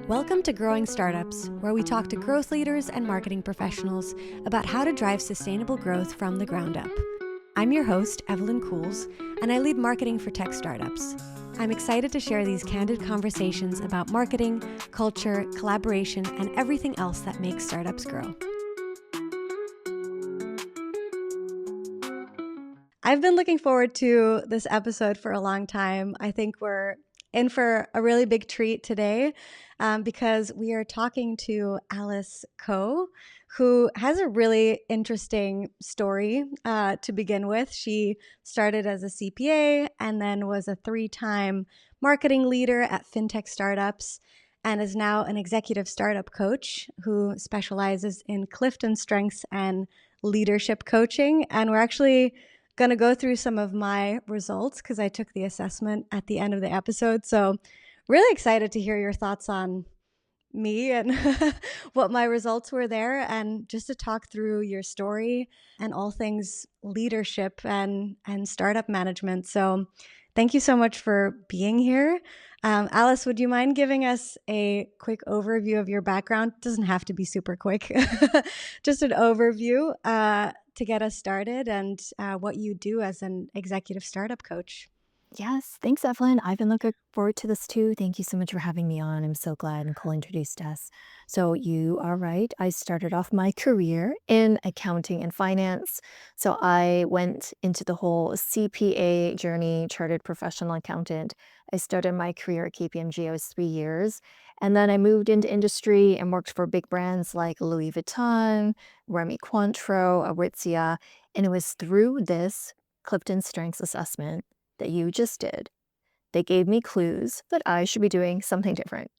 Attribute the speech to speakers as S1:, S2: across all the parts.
S1: Welcome to Growing Startups, where we talk to growth leaders and marketing professionals about how to drive sustainable growth from the ground up. I'm your host, Evelyn Cools, and I lead marketing for tech startups. I'm excited to share these candid conversations about marketing, culture, collaboration, and everything else that makes startups grow. I've been looking forward to this episode for a long time. I think we're in for a really big treat today because we are talking to Alice Coe, who has a really interesting story to begin with. She started as a CPA and then was a 3-time marketing leader at fintech startups and is now an executive startup coach who specializes in CliftonStrengths and leadership coaching. And we're actually going to go through some of my results because I took the assessment at the end of the episode. So really excited to hear your thoughts on me and what my results were there, and just to talk through your story and all things leadership and startup management. So thank you so much for being here. Alice, would you mind giving us a quick overview of your background? It doesn't have to be super quick, just an overview to get us started and what you do as an executive startup coach.
S2: Yes, thanks, Evelyn. I've been looking forward to this too. Thank you so much for having me on. I'm so glad Nicole introduced us. So you are right. I started off my career in accounting and finance. So I went into the whole CPA journey, chartered professional accountant. I started my career at KPMG. I was 3 years. And then I moved into industry and worked for big brands like Louis Vuitton, Remy Cointreau, Aritzia. And it was through this CliftonStrengths assessment that you just did. They gave me clues that I should be doing something different.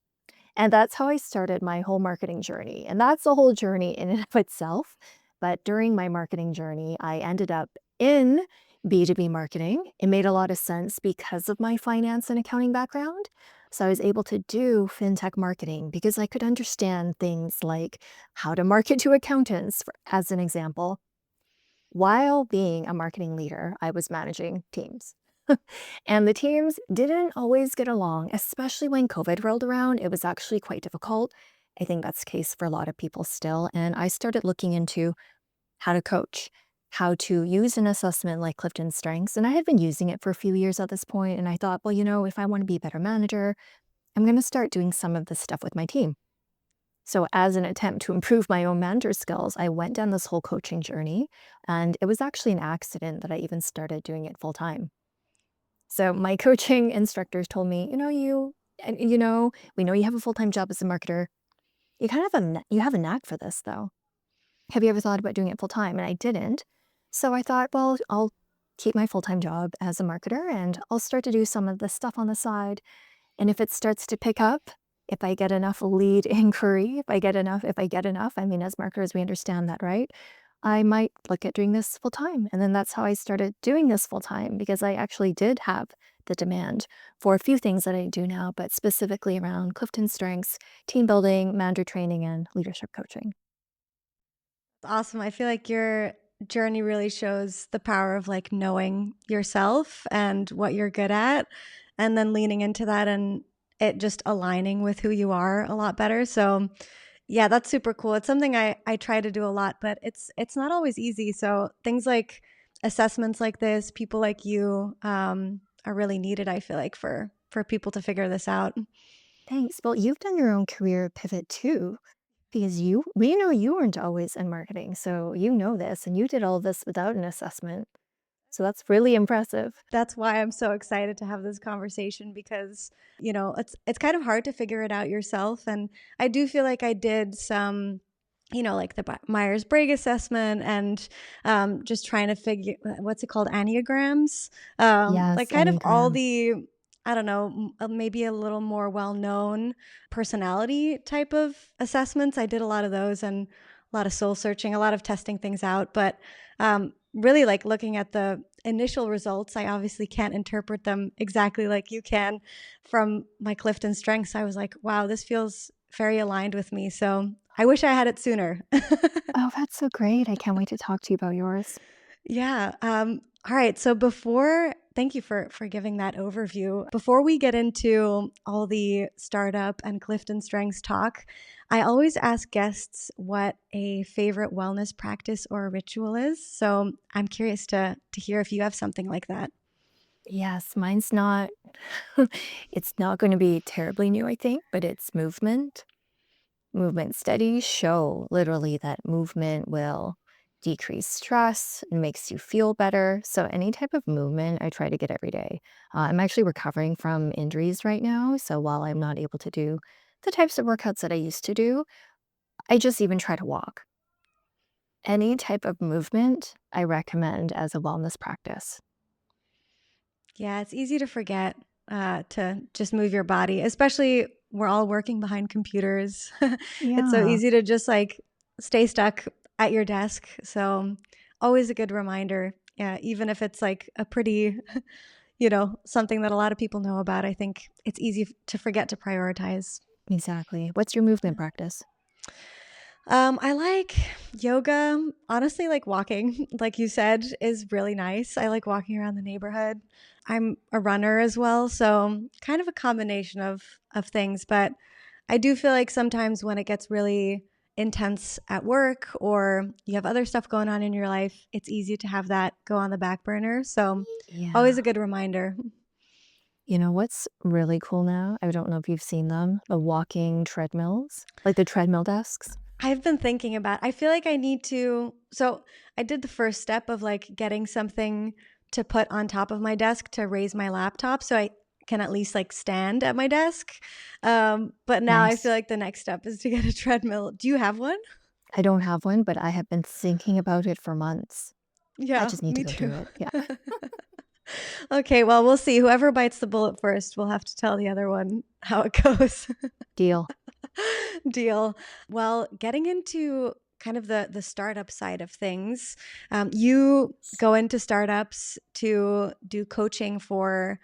S2: And that's how I started my whole marketing journey. And that's a whole journey in and of itself. But during my marketing journey, I ended up in B2B marketing. It made a lot of sense because of my finance and accounting background. So I was able to do fintech marketing because I could understand things like how to market to accountants, as an example. While being a marketing leader, I was managing teams. And the teams didn't always get along, especially when COVID rolled around. It was actually quite difficult. I think that's the case for a lot of people still. And I started looking into how to coach, how to use an assessment like CliftonStrengths. And I had been using it for a few years at this point. And I thought, well, if I want to be a better manager, I'm going to start doing some of this stuff with my team. So as an attempt to improve my own manager skills, I went down this whole coaching journey. And it was actually an accident that I even started doing it full time. So my coaching instructors told me, we know you have a full-time job as a marketer. You have a knack for this though. Have you ever thought about doing it full time? And I didn't. So I thought, well, I'll keep my full-time job as a marketer and I'll start to do some of this stuff on the side. And if it starts to pick up, if I get enough lead inquiry, if I get enough, I mean, as marketers, we understand that, right? I might look at doing this full time. And then that's how I started doing this full time, because I actually did have the demand for a few things that I do now, but specifically around CliftonStrengths, team building, manager training, and leadership coaching.
S1: Awesome. I feel like your journey really shows the power of like knowing yourself and what you're good at, and then leaning into that and it just aligning with who you are a lot better. So yeah, that's super cool. It's something I try to do a lot, but it's not always easy. So things like assessments like this, people like you are really needed, I feel like, for people to figure this out.
S2: Thanks. Well, you've done your own career pivot too, because we know you weren't always in marketing. So you know this, and you did all this without an assessment. So that's really impressive.
S1: That's why I'm so excited to have this conversation because, it's kind of hard to figure it out yourself. And I do feel like I did some, like the Myers-Briggs assessment and just trying to figure, what's it called? Enneagrams. Like
S2: Yes,
S1: kind of all
S2: Enneagram.
S1: the, I don't know, maybe a little more well-known personality type of assessments. I did a lot of those and a lot of soul searching, a lot of testing things out. But really like looking at the initial results, I obviously can't interpret them exactly like you can from my CliftonStrengths. I was like, wow, this feels very aligned with me. So I wish I had it sooner.
S2: Oh, that's so great. I can't wait to talk to you about yours.
S1: Yeah. All right. So before Thank you for giving that overview. Before we get into all the startup and CliftonStrengths talk, I always ask guests what a favorite wellness practice or ritual is. So I'm curious to hear if you have something like that.
S2: Yes, mine's not it's not gonna be terribly new, I think, but it's movement. Movement studies show literally that movement will decrease stress and makes you feel better. So any type of movement, I try to get every day. I'm actually recovering from injuries right now, so while I'm not able to do the types of workouts that I used to do, I just even try to walk. Any type of movement, I recommend as a wellness practice.
S1: Yeah, it's easy to forget to just move your body, especially we're all working behind computers. It's so
S2: Yeah,
S1: easy to just like stay stuck at your desk. So, always a good reminder. Yeah, even if it's like a pretty, something that a lot of people know about, I think it's easy to forget to prioritize.
S2: exactly. What's your movement practice?
S1: I like yoga. Honestly, like walking, like you said, is really nice. I like walking around the neighborhood. I'm a runner as well, so kind of a combination of things. But I do feel like sometimes when it gets really intense at work or you have other stuff going on in your life, it's easy to have that go on the back burner. So always
S2: Yeah.
S1: a good reminder.
S2: You know what's really cool now? I don't know if you've seen them, the walking treadmills, like the treadmill desks.
S1: I've been thinking about I feel like I need to so I did the first step of like getting something to put on top of my desk to raise my laptop so I can at least like stand at my desk. But now I feel
S2: Nice.
S1: like the next step is to get a treadmill. Do you have one?
S2: I don't have one, but I have been thinking about it for months. I
S1: Yeah,
S2: just need to
S1: me
S2: go do
S1: too.
S2: it. Yeah.
S1: Okay, well, we'll see. Whoever bites the bullet first will have to tell the other one how it goes.
S2: Deal.
S1: Deal. Well, getting into kind of the startup side of things, you go into startups to do coaching for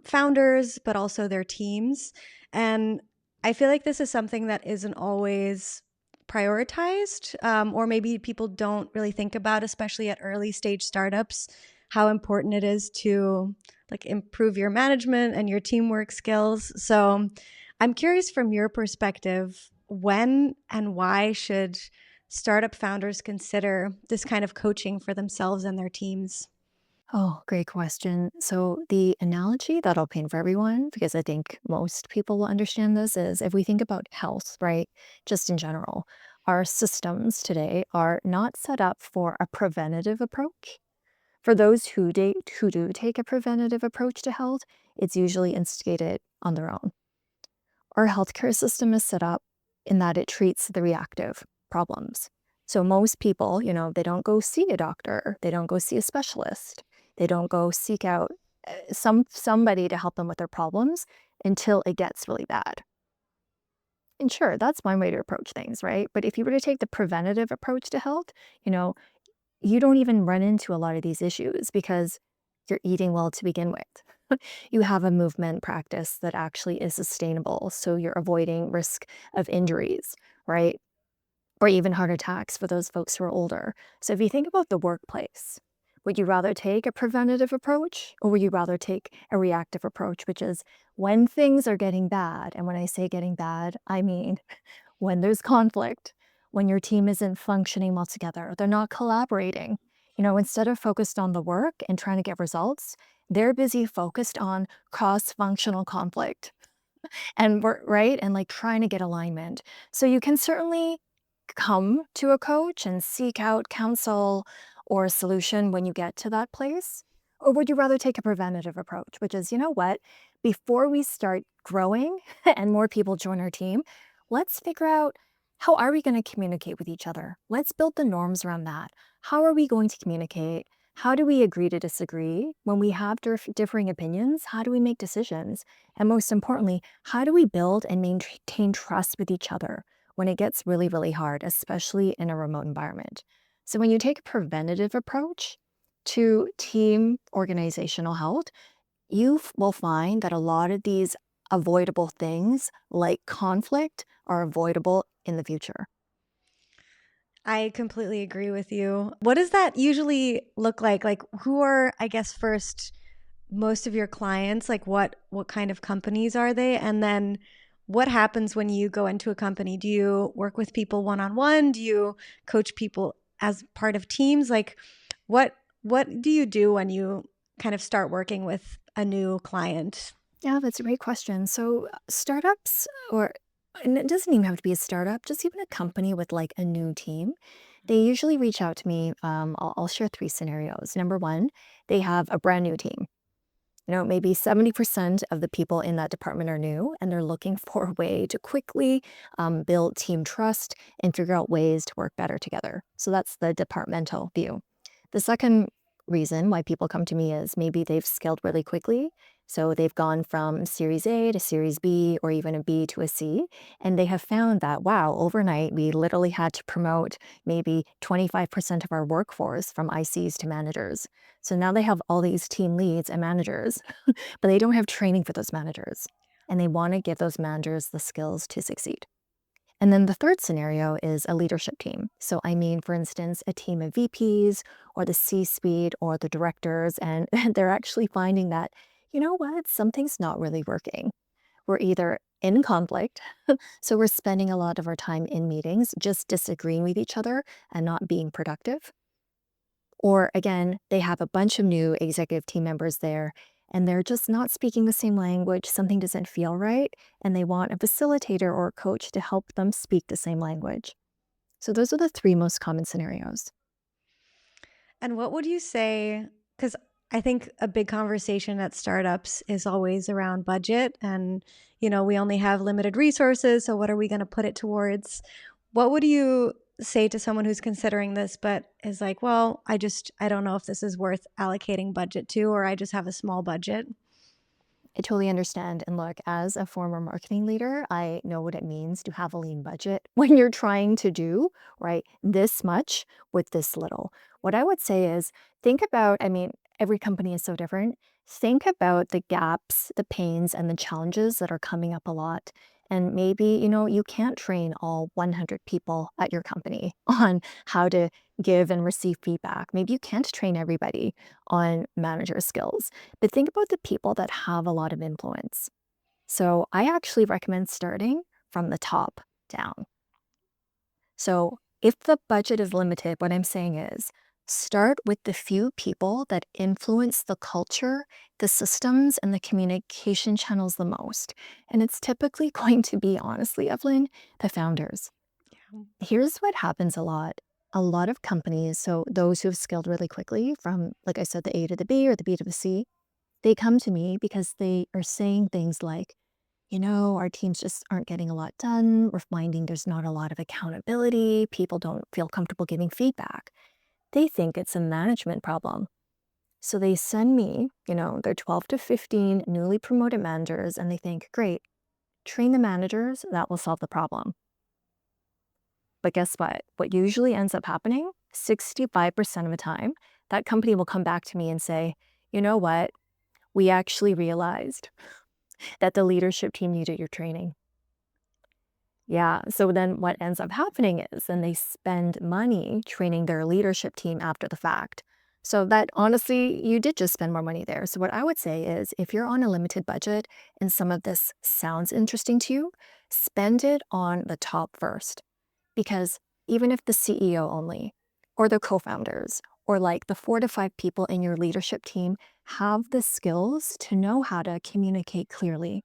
S1: founders, but also their teams. And I feel like this is something that isn't always prioritized, or maybe people don't really think about, especially at early stage startups, how important it is to like improve your management and your teamwork skills. So I'm curious from your perspective, when and why should startup founders consider this kind of coaching for themselves and their teams?
S2: Oh, great question. So, the analogy that I'll paint for everyone, because I think most people will understand this, is if we think about health, right? Just in general, our systems today are not set up for a preventative approach. For those who do take a preventative approach to health, it's usually instigated on their own. Our healthcare system is set up in that it treats the reactive problems. So most people, they don't go see a doctor, they don't go see a specialist, they don't go seek out somebody to help them with their problems until it gets really bad. And sure, that's one way to approach things, right? But if you were to take the preventative approach to health, you know, you don't even run into a lot of these issues because you're eating well to begin with. You have a movement practice that actually is sustainable. So you're avoiding risk of injuries, right? Or even heart attacks for those folks who are older. So if you think about the workplace, would you rather take a preventative approach or would you rather take a reactive approach, which is when things are getting bad? And when I say getting bad, I mean when there's conflict, when your team isn't functioning well together, they're not collaborating. Instead of focused on the work and trying to get results, they're busy focused on cross-functional conflict and we're right and like trying to get alignment. So you can certainly come to a coach and seek out counsel or a solution when you get to that place? Or would you rather take a preventative approach, which is, you know what, before we start growing and more people join our team, let's figure out how are we going to communicate with each other? Let's build the norms around that. How are we going to communicate? How do we agree to disagree? When we have differing opinions, how do we make decisions? And most importantly, how do we build and maintain trust with each other when it gets really, really hard, especially in a remote environment? So, when you take a preventative approach to team organizational health, will find that a lot of these avoidable things like conflict are avoidable in the future.
S1: I completely agree with you. What does that usually look like? Like, who are, I guess, first most of your clients? Like what kind of companies are they? And then what happens when you go into a company? Do you work with people one-on-one? Do you coach people as part of teams? Like what what do you do when you kind of start working with a new client?
S2: Yeah, that's a great question. So, startups, or and it doesn't even have to be a startup, just even a company with like a new team, they usually reach out to me. I'll share three scenarios. Number one, they have a brand new team. Maybe 70% of the people in that department are new, and they're looking for a way to quickly build team trust and figure out ways to work better together. So that's the departmental view. The second reason why people come to me is maybe they've scaled really quickly. So they've gone from Series A to Series B, or even a B to a C. And they have found that, wow, overnight, we literally had to promote maybe 25% of our workforce from ICs to managers. So now they have all these team leads and managers, but they don't have training for those managers. And they want to give those managers the skills to succeed. And then the third scenario is a leadership team. So, I mean, for instance, a team of VPs or the C suite or the directors, and they're actually finding that, you know what, something's not really working. We're either in conflict, so we're spending a lot of our time in meetings just disagreeing with each other and not being productive. Or again, they have a bunch of new executive team members there and they're just not speaking the same language. Something doesn't feel right. And they want a facilitator or a coach to help them speak the same language. So those are the three most common scenarios.
S1: And what would you say? Because I think a big conversation at startups is always around budget. And, we only have limited resources. So, what are we going to put it towards? What would you say to someone who's considering this, but is like, well, I don't know if this is worth allocating budget to, or I just have a small budget?
S2: I totally understand. And look, as a former marketing leader, I know what it means to have a lean budget when you're trying to do, right, this much with this little. What I would say is think about, I mean, every company is so different. Think about the gaps, the pains, and the challenges that are coming up a lot. And maybe, you can't train all 100 people at your company on how to give and receive feedback. Maybe you can't train everybody on manager skills. But think about the people that have a lot of influence. So I actually recommend starting from the top down. So if the budget is limited, what I'm saying is start with the few people that influence the culture, the systems, and the communication channels the most. And it's typically going to be, honestly, Evelyn, the founders.
S1: Yeah.
S2: Here's what happens a lot. A lot of companies, so those who have scaled really quickly from, like I said, the A to the B or the B to the C, they come to me because they are saying things like, our teams just aren't getting a lot done. We're finding there's not a lot of accountability. People don't feel comfortable giving feedback. They think it's a management problem. So they send me, their 12 to 15 newly promoted managers, and they think, great, train the managers, that will solve the problem. But guess what? What usually ends up happening, 65% of the time, that company will come back to me and say, you know what? We actually realized that the leadership team needed your training. Yeah. So then what ends up happening is then they spend money training their leadership team after the fact. So that honestly, you did just spend more money there. So what I would say is if you're on a limited budget and some of this sounds interesting to you, spend it on the top first. Because even if the CEO only, or the co founders, or like the 4 to 5 people in your leadership team have the skills to know how to communicate clearly,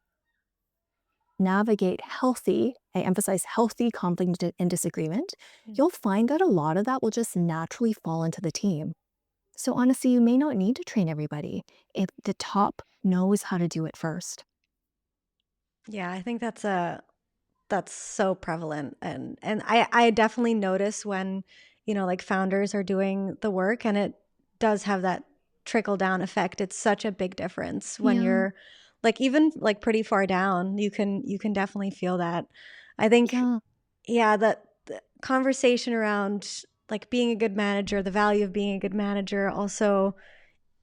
S2: navigate healthy, I emphasize healthy conflict and disagreement,
S1: Mm.
S2: you'll find that a lot of that will just naturally fall into the team. So honestly, you may not need to train everybody if the top knows how to do it first.
S1: Yeah, I think that's so prevalent, and I definitely notice when, like founders are doing the work, and it does have that trickle down effect. It's such a big difference when
S2: Yeah,
S1: you're like even like pretty far down. You can definitely feel that. I think
S2: yeah,
S1: yeah, that the conversation around like being a good manager, the value of being a good manager, also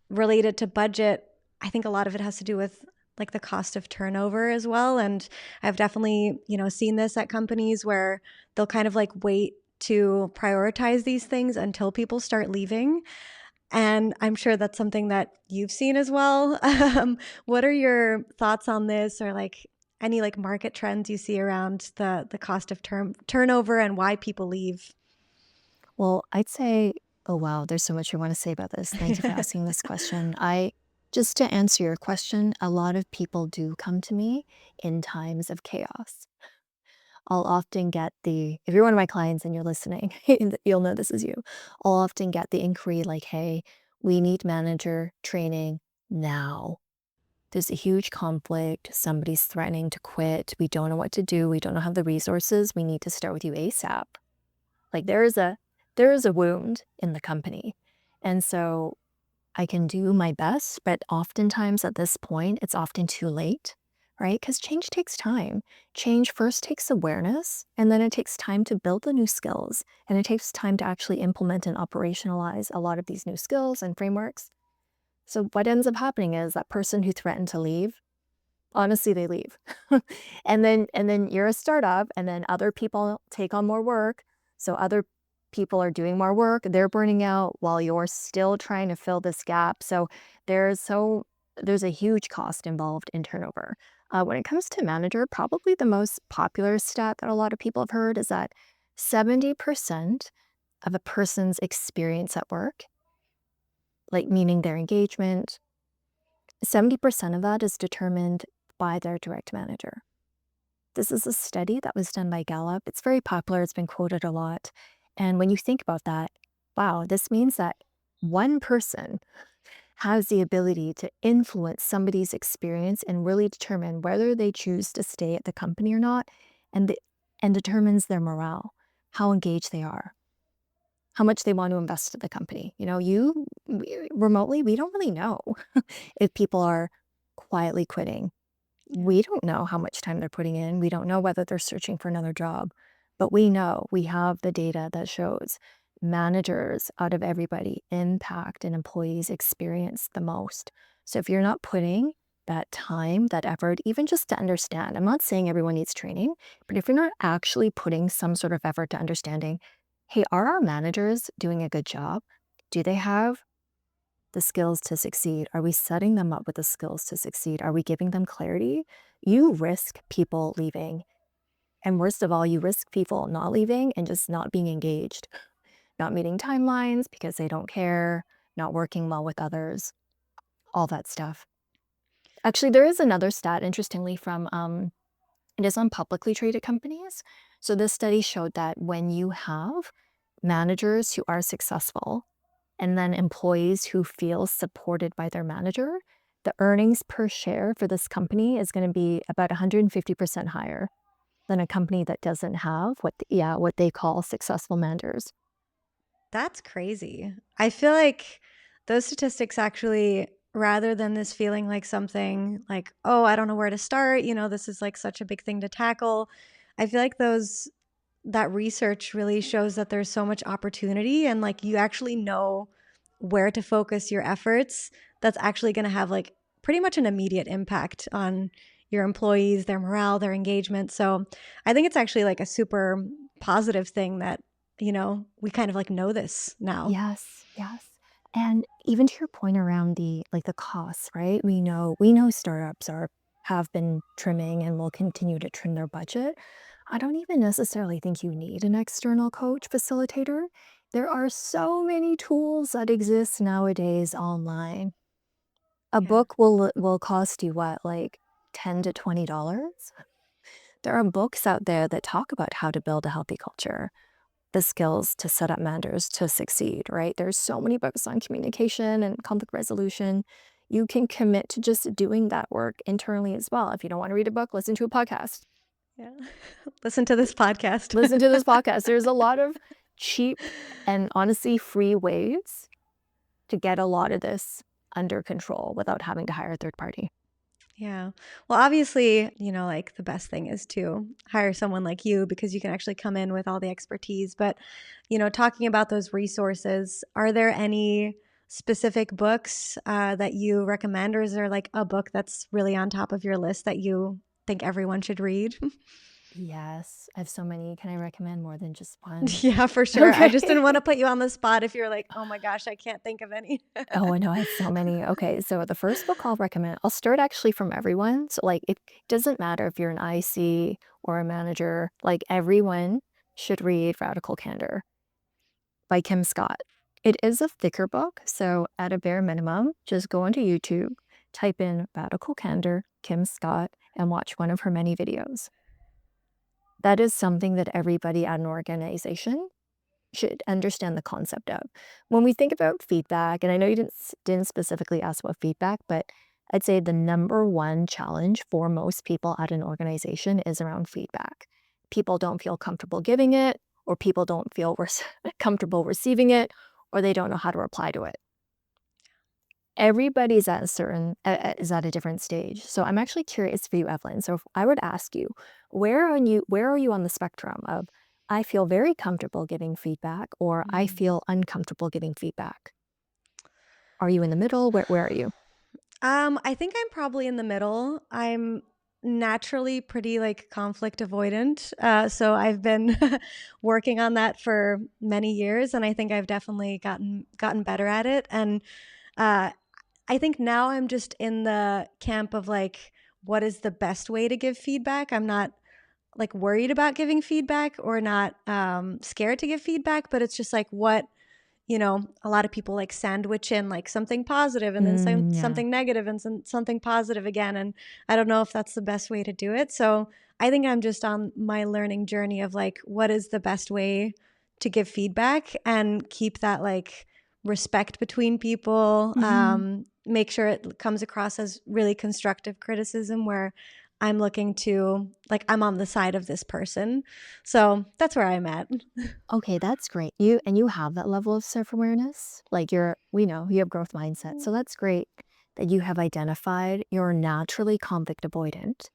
S1: related to budget, I think a lot of it has to do with like the cost of turnover as well. And I've definitely, seen this at companies where they'll kind of like wait to prioritize these things until people start leaving. And I'm sure that's something that you've seen as well. What are your thoughts on this, or like any like market trends you see around the cost of turnover and why people leave?
S2: Well, I'd say, oh wow, there's so much I want to say about this. Thank you for asking this question. Just to answer your question, a lot of people do come to me in times of chaos. I'll often get if you're one of my clients and you're listening, you'll know this is you. I'll often get the inquiry like, hey, we need manager training now. There's a huge conflict. Somebody's threatening to quit. We don't know what to do. We don't know how the resources. We need to start with you ASAP. Like there is a wound in the company. And so I can do my best, but oftentimes at this point, it's often too late, right? Because change takes time. Change first takes awareness, and then it takes time to build the new skills. And it takes time to actually implement and operationalize a lot of these new skills and frameworks. So what ends up happening is that person who threatened to leave, honestly, they leave. And then you're a startup, and then other people take on more work. So other people are doing more work, they're burning out while you're still trying to fill this gap. So there's a huge cost involved in turnover. When it comes to manager, probably the most popular stat that a lot of people have heard is that 70% of a person's experience at work, like meaning their engagement, 70% of that is determined by their direct manager. This is a study that was done by Gallup. It's very popular, it's been quoted a lot. And when you think about that, wow, this means that one person has the ability to influence somebody's experience and really determine whether they choose to stay at the company or not, and determines their morale, how engaged they are, how much they want to invest in the company. Remotely, we don't really know if people are quietly quitting.
S1: Yeah.
S2: We don't know how much time they're putting in. We don't know whether they're searching for another job, but we know we have the data that shows managers out of everybody impact and employees experience the most. So if you're not putting that time, that effort, even just to understand, I'm not saying everyone needs training, but if you're not actually putting some sort of effort to understanding, hey, are our managers doing a good job? Do they have the skills to succeed? Are we setting them up with the skills to succeed? Are we giving them clarity? You risk people leaving. And worst of all, you risk people not leaving and just not being engaged, not meeting timelines because they don't care, not working well with others, all that stuff. Actually, there is another stat, interestingly, from it is on publicly traded companies. So this study showed that when you have managers who are successful, and then employees who feel supported by their manager, the earnings per share for this company is going to be about 150% higher than a company that doesn't have what they call successful managers.
S1: That's crazy. I feel like those statistics actually, rather than this feeling like something like, oh, I don't know where to start, this is like such a big thing to tackle. I feel like that research really shows that there's so much opportunity, and like you actually know where to focus your efforts. That's actually going to have like pretty much an immediate impact on your employees, their morale, their engagement. So I think it's actually like a super positive thing that we kind of like know this now.
S2: Yes, yes. And even to your point around the costs, right? We know startups have been trimming and will continue to trim their budget. I don't even necessarily think you need an external coach facilitator. There are so many tools that exist nowadays online. A
S1: Yeah.
S2: book will cost you what, like $10 to $20? There are books out there that talk about how to build a healthy culture, the skills to set up managers to succeed, right? There's so many books on communication and conflict resolution. You can commit to just doing that work internally as well. If you don't want to read a book, listen to a podcast.
S1: Yeah. Listen to this podcast.
S2: Listen to this podcast. There's a lot of cheap and honestly free ways to get a lot of this under control without having to hire a third party.
S1: Yeah. Well, obviously, like the best thing is to hire someone like you because you can actually come in with all the expertise. But, talking about those resources, are there any specific books that you recommend, or is there like a book that's really on top of your list that you think everyone should read?
S2: Yes, I have so many. Can I recommend more than just one?
S1: Yeah, for sure. I
S2: Okay.
S1: just didn't want to put you on the spot if you're like, oh my gosh, I can't think of any.
S2: Oh, I know, I have so many. Okay, so the first book I'll recommend, I'll start actually from everyone. So, like, it doesn't matter if you're an IC or a manager, like, everyone should read Radical Candor by Kim Scott. It is a thicker book, so at a bare minimum, just go onto YouTube, type in Radical Candor, Kim Scott, and watch one of her many videos. That is something that everybody at an organization should understand the concept of. When we think about feedback, and I know you didn't specifically ask about feedback, but I'd say the number one challenge for most people at an organization is around feedback. People don't feel comfortable giving it, or people don't feel comfortable receiving it, or they don't know how to reply to it. Everybody's at a certain is at a different stage. So I'm actually curious for you, Evelyn. So if I were to ask you, where are you on the spectrum of I feel very comfortable giving feedback or I
S1: Mm.
S2: feel uncomfortable giving feedback? Are you in the middle? Where are you?
S1: I think I'm probably in the middle. I'm naturally pretty like conflict avoidant. So I've been working on that for many years, and I think I've definitely gotten better at it. And uh, I think now I'm just in the camp of like, what is the best way to give feedback? I'm not like worried about giving feedback or not scared to give feedback, but it's just like what a lot of people like sandwich in like something positive and then
S2: Yeah.
S1: something negative and something positive again. And I don't know if that's the best way to do it. So I think I'm just on my learning journey of like, what is the best way to give feedback and keep that like respect between people.
S2: Mhm.
S1: Make sure it comes across as really constructive criticism where I'm looking to like, I'm on the side of this person. So that's where I'm at.
S2: Okay, that's great. You have that level of self-awareness. Like we know you have growth mindset. So that's great that you have identified you're naturally conflict avoidant,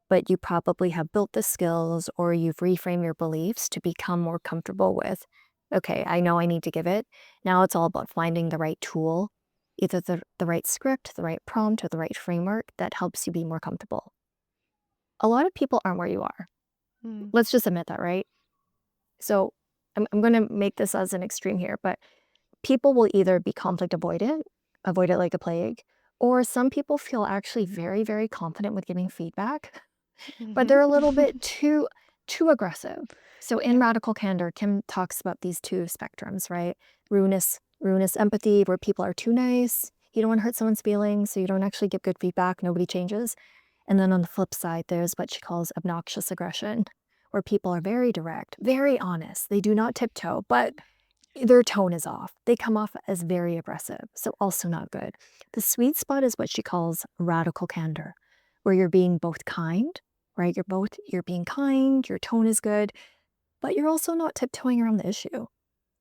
S2: but you probably have built the skills or you've reframed your beliefs to become more comfortable with, okay, I know I need to give it. Now it's all about finding the right tool, either the right script, the right prompt, or the right framework that helps you be more comfortable. A lot of people aren't where you are.
S1: Mm.
S2: Let's just admit that, right? So I'm going to make this as an extreme here, but people will either be conflict avoidant, avoid it like a plague, or some people feel actually very, very confident with giving feedback, but they're a little bit too aggressive. So in
S1: Yeah.
S2: Radical Candor, Kim talks about these two spectrums, right? Ruinous empathy, where people are too nice. You don't want to hurt someone's feelings, so you don't actually give good feedback. Nobody changes. And then on the flip side, there's what she calls obnoxious aggression, where people are very direct, very honest. They do not tiptoe, but their tone is off. They come off as very aggressive, so also not good. The sweet spot is what she calls radical candor, where you're being both kind, right? You're being kind, your tone is good, but you're also not tiptoeing around the issue.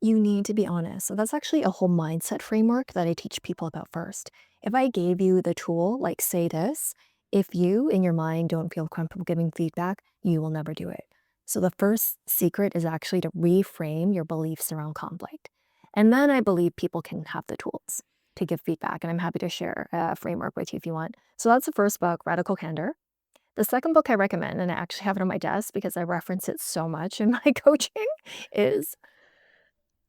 S2: You need to be honest. So that's actually a whole mindset framework that I teach people about first. If I gave you the tool, like say this, if you in your mind don't feel comfortable giving feedback, you will never do it. So the first secret is actually to reframe your beliefs around conflict. And then I believe people can have the tools to give feedback. And I'm happy to share a framework with you if you want. So that's the first book, Radical Candor. The second book I recommend, and I actually have it on my desk because I reference it so much in my coaching, is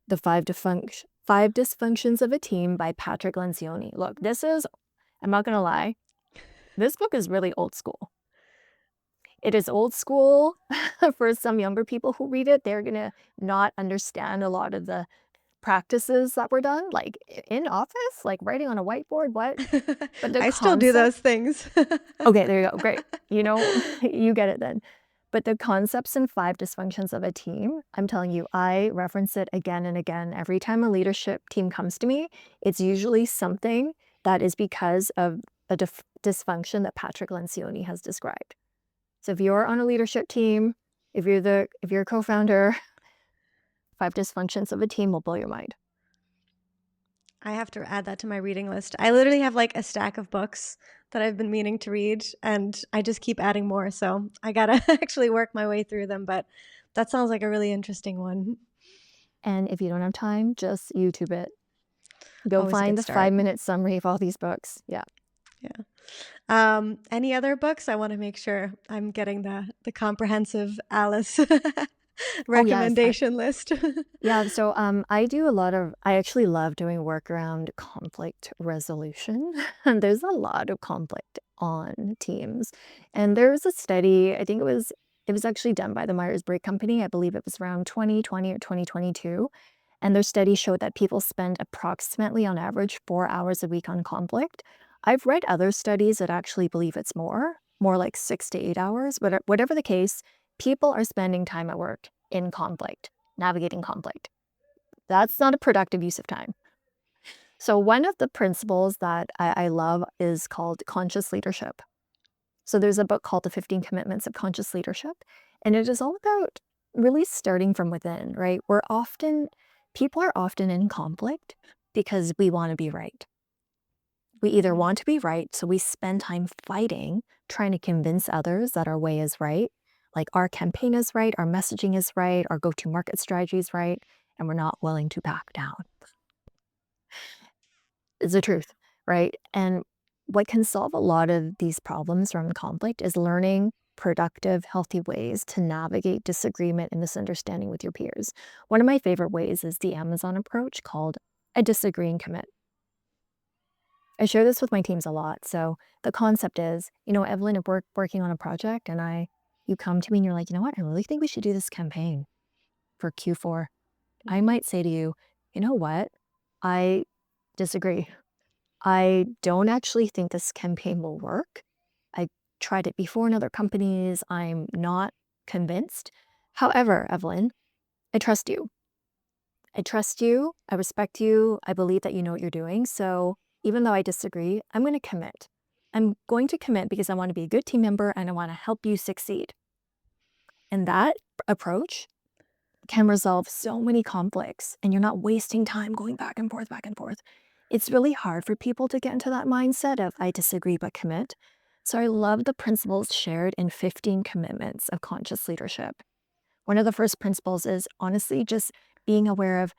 S2: The Five Dysfunctions of a Team by Patrick Lencioni. Look, I'm not going to lie, this book is really old school. It is old school for some younger people who read it. They're going to not understand a lot of the practices that were done, like in office, like writing on a whiteboard, what? But the
S1: I still do
S2: concept,
S1: those things.
S2: okay, there you go. Great. You know, you get it then. But the concepts in Five Dysfunctions of a Team, I'm telling you, I reference it again and again. Every time a leadership team comes to me, it's usually something that is because of a dysfunction that Patrick Lencioni has described. So if you're on a leadership team, if you're a co-founder, Five Dysfunctions of a Team will blow your mind.
S1: I have to add that to my reading list. I literally have like a stack of books that I've been meaning to read, and I just keep adding more. So I gotta actually work my way through them. But that sounds like a really interesting one.
S2: And if you don't have time, just YouTube it. Go
S1: Always a
S2: find
S1: good
S2: the
S1: start.
S2: 5-minute summary of all these books. Yeah.
S1: Yeah. Any other books? I want to make sure I'm getting the comprehensive Alice
S2: Oh, yes.
S1: recommendation list.
S2: Yeah, so I actually love doing work around conflict resolution. And there's a lot of conflict on teams. And there was a study, I think it was actually done by the Myers-Briggs Company. I believe it was around 2020 or 2022. And their study showed that people spend approximately on average 4 hours a week on conflict. I've read other studies that actually believe it's more like 6 to 8 hours, but whatever the case, people are spending time at work in conflict, navigating conflict. That's not a productive use of time. So, one of the principles that I love is called conscious leadership. So, there's a book called The 15 Commitments of Conscious Leadership, and it is all about really starting from within, right? People are often in conflict because we want to be right. We either want to be right, so we spend time fighting, trying to convince others that our way is right, like our campaign is right, our messaging is right, our go to market strategy is right, and we're not willing to back down. It's the truth, right? And what can solve a lot of these problems from conflict is learning productive, healthy ways to navigate disagreement and misunderstanding with your peers. One of my favorite ways is the Amazon approach called a disagree and commit. I share this with my teams a lot. So the concept is, Evelyn, if we're working on a project and you come to me and you're like, you know what, I really think we should do this campaign for Q4. I might say to you, you know what, I disagree. I don't actually think this campaign will work. I tried it before in other companies. I'm not convinced. However, Evelyn, I trust you. I trust you. I respect you. I believe that you know what you're doing. So even though I disagree, I'm going to commit. I'm going to commit because I want to be a good team member and I want to help you succeed. And that approach can resolve so many conflicts, and you're not wasting time going back and forth, back and forth. It's really hard for people to get into that mindset of I disagree but commit. So I love the principles shared in 15 Commitments of Conscious Leadership. One of the first principles is honestly just being aware of,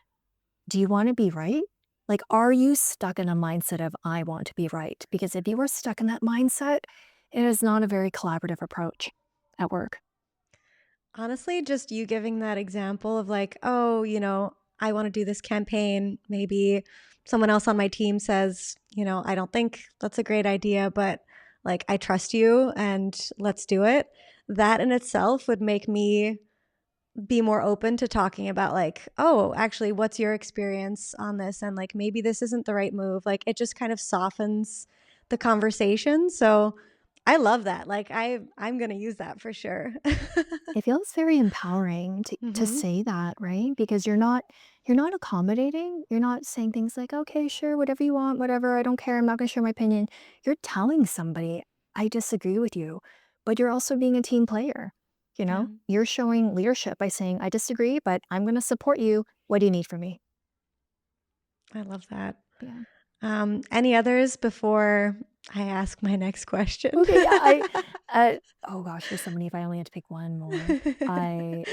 S2: do you want to be right? Like, are you stuck in a mindset of I want to be right? Because if you are stuck in that mindset, it is not a very collaborative approach at work.
S1: Honestly, just you giving that example of like, oh, I want to do this campaign. Maybe someone else on my team says, I don't think that's a great idea, but like, I trust you and let's do it. That in itself would make me be more open to talking about like, oh, actually, what's your experience on this? And like, maybe this isn't the right move. Like, it just kind of softens the conversation. So I love that. Like, I'm going to use that for sure.
S2: It feels very empowering to
S1: Hmm.
S2: say that, right? Because you're not accommodating. You're not saying things like, okay, sure, whatever you want, whatever, I don't care, I'm not gonna share my opinion. You're telling somebody, I disagree with you, but you're also being a team player.
S1: Yeah,
S2: You're showing leadership by saying, I disagree, but I'm gonna support you. What do you need from me?
S1: I love that.
S2: Yeah.
S1: Any others before I ask my next question?
S2: Okay, yeah, oh gosh, there's so many. If I only had to pick one more. I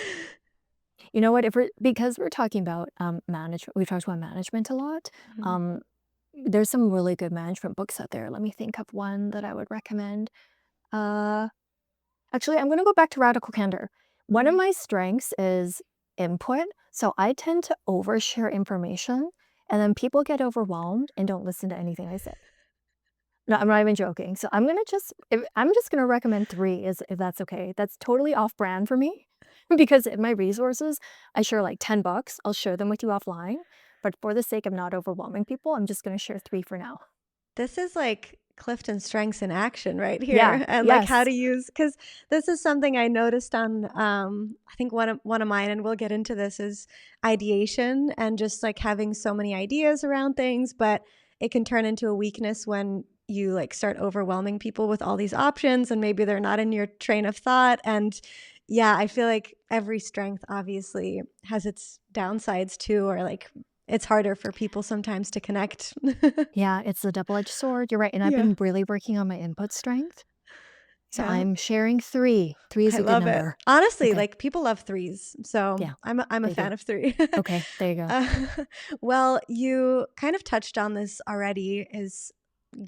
S2: You know what? Because we're talking about management, we've talked about management a lot.
S1: Mhm.
S2: Um, there's some really good management books out there. Let me think of one that I would recommend. Uh, Actually, I'm going to go back to Radical Candor. One of
S1: Mhm.
S2: my strengths is input, so I tend to overshare information, and then people get overwhelmed and don't listen to anything I say. No, I'm not even joking. So I'm just gonna recommend 3 is if that's okay. That's totally off brand for me because in my resources, I share like 10 bucks. I'll share them with you offline, but for the sake of not overwhelming people, I'm just gonna share 3 for now.
S1: This is like CliftonStrengths in action right
S2: Yeah,
S1: here, and like how
S2: yes.
S1: to use, because this is something I noticed on I think one of mine, and we'll get into this, is ideation and just like having so many ideas around things, but it can turn into a weakness when you like start overwhelming people with all these options and maybe they're not in your train of thought. And yeah, I feel like every strength obviously has its downsides too, or like it's harder for people sometimes to connect.
S2: Yeah, it's a double-edged sword. You're right, and I've
S1: Yeah.
S2: been really working on my input strength. So
S1: Yeah.
S2: I'm sharing 3. 3 is
S1: I
S2: a good
S1: love it.
S2: number.
S1: Honestly,
S2: Okay.
S1: like people love threes. So
S2: Yeah,
S1: I'm a
S2: they do.
S1: fan of three.
S2: Okay, there you go.
S1: uh, well, you kind of touched on this already, is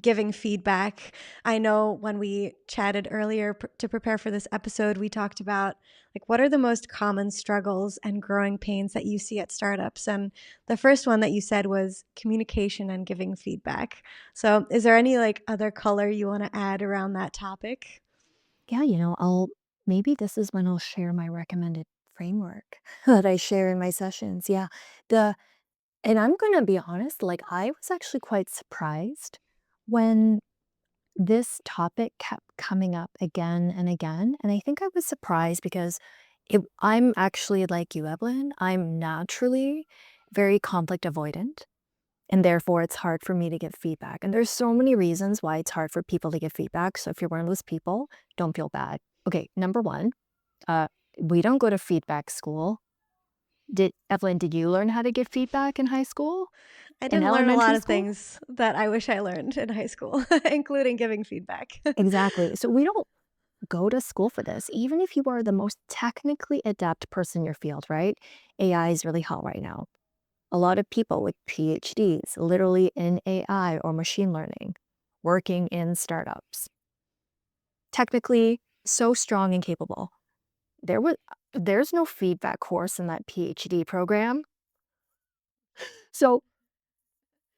S1: giving feedback. I know when we chatted earlier to prepare for this episode, we talked about like what are the most common struggles and growing pains that you see at startups. And the first one that you said was communication and giving feedback. So is there any like other color you want to add around that topic?
S2: Yeah, maybe this is when I'll share my recommended framework that I share in my sessions. Yeah. The And I'm gonna be honest, like, I was actually quite surprised when this topic kept coming up again and again, and I think I was surprised because I'm actually like you, Evelyn. I'm naturally very conflict avoidant, and therefore it's hard for me to give feedback. And there's so many reasons why it's hard for people to give feedback. So if you're one of those people, don't feel bad. Okay, number one, uh, we don't go to feedback school. Evelyn, did you learn how to give feedback in high school?
S1: I
S2: In
S1: didn't learn a lot
S2: elementary
S1: of
S2: school?
S1: things that I wish I learned in high school, including giving feedback.
S2: Exactly. So we don't go to school for this, even if you are the most technically adept person in your field, right? AI is really hot right now. A lot of people with PhDs, literally in AI or machine learning, working in startups, technically so strong and capable. There's no feedback course in that PhD program. So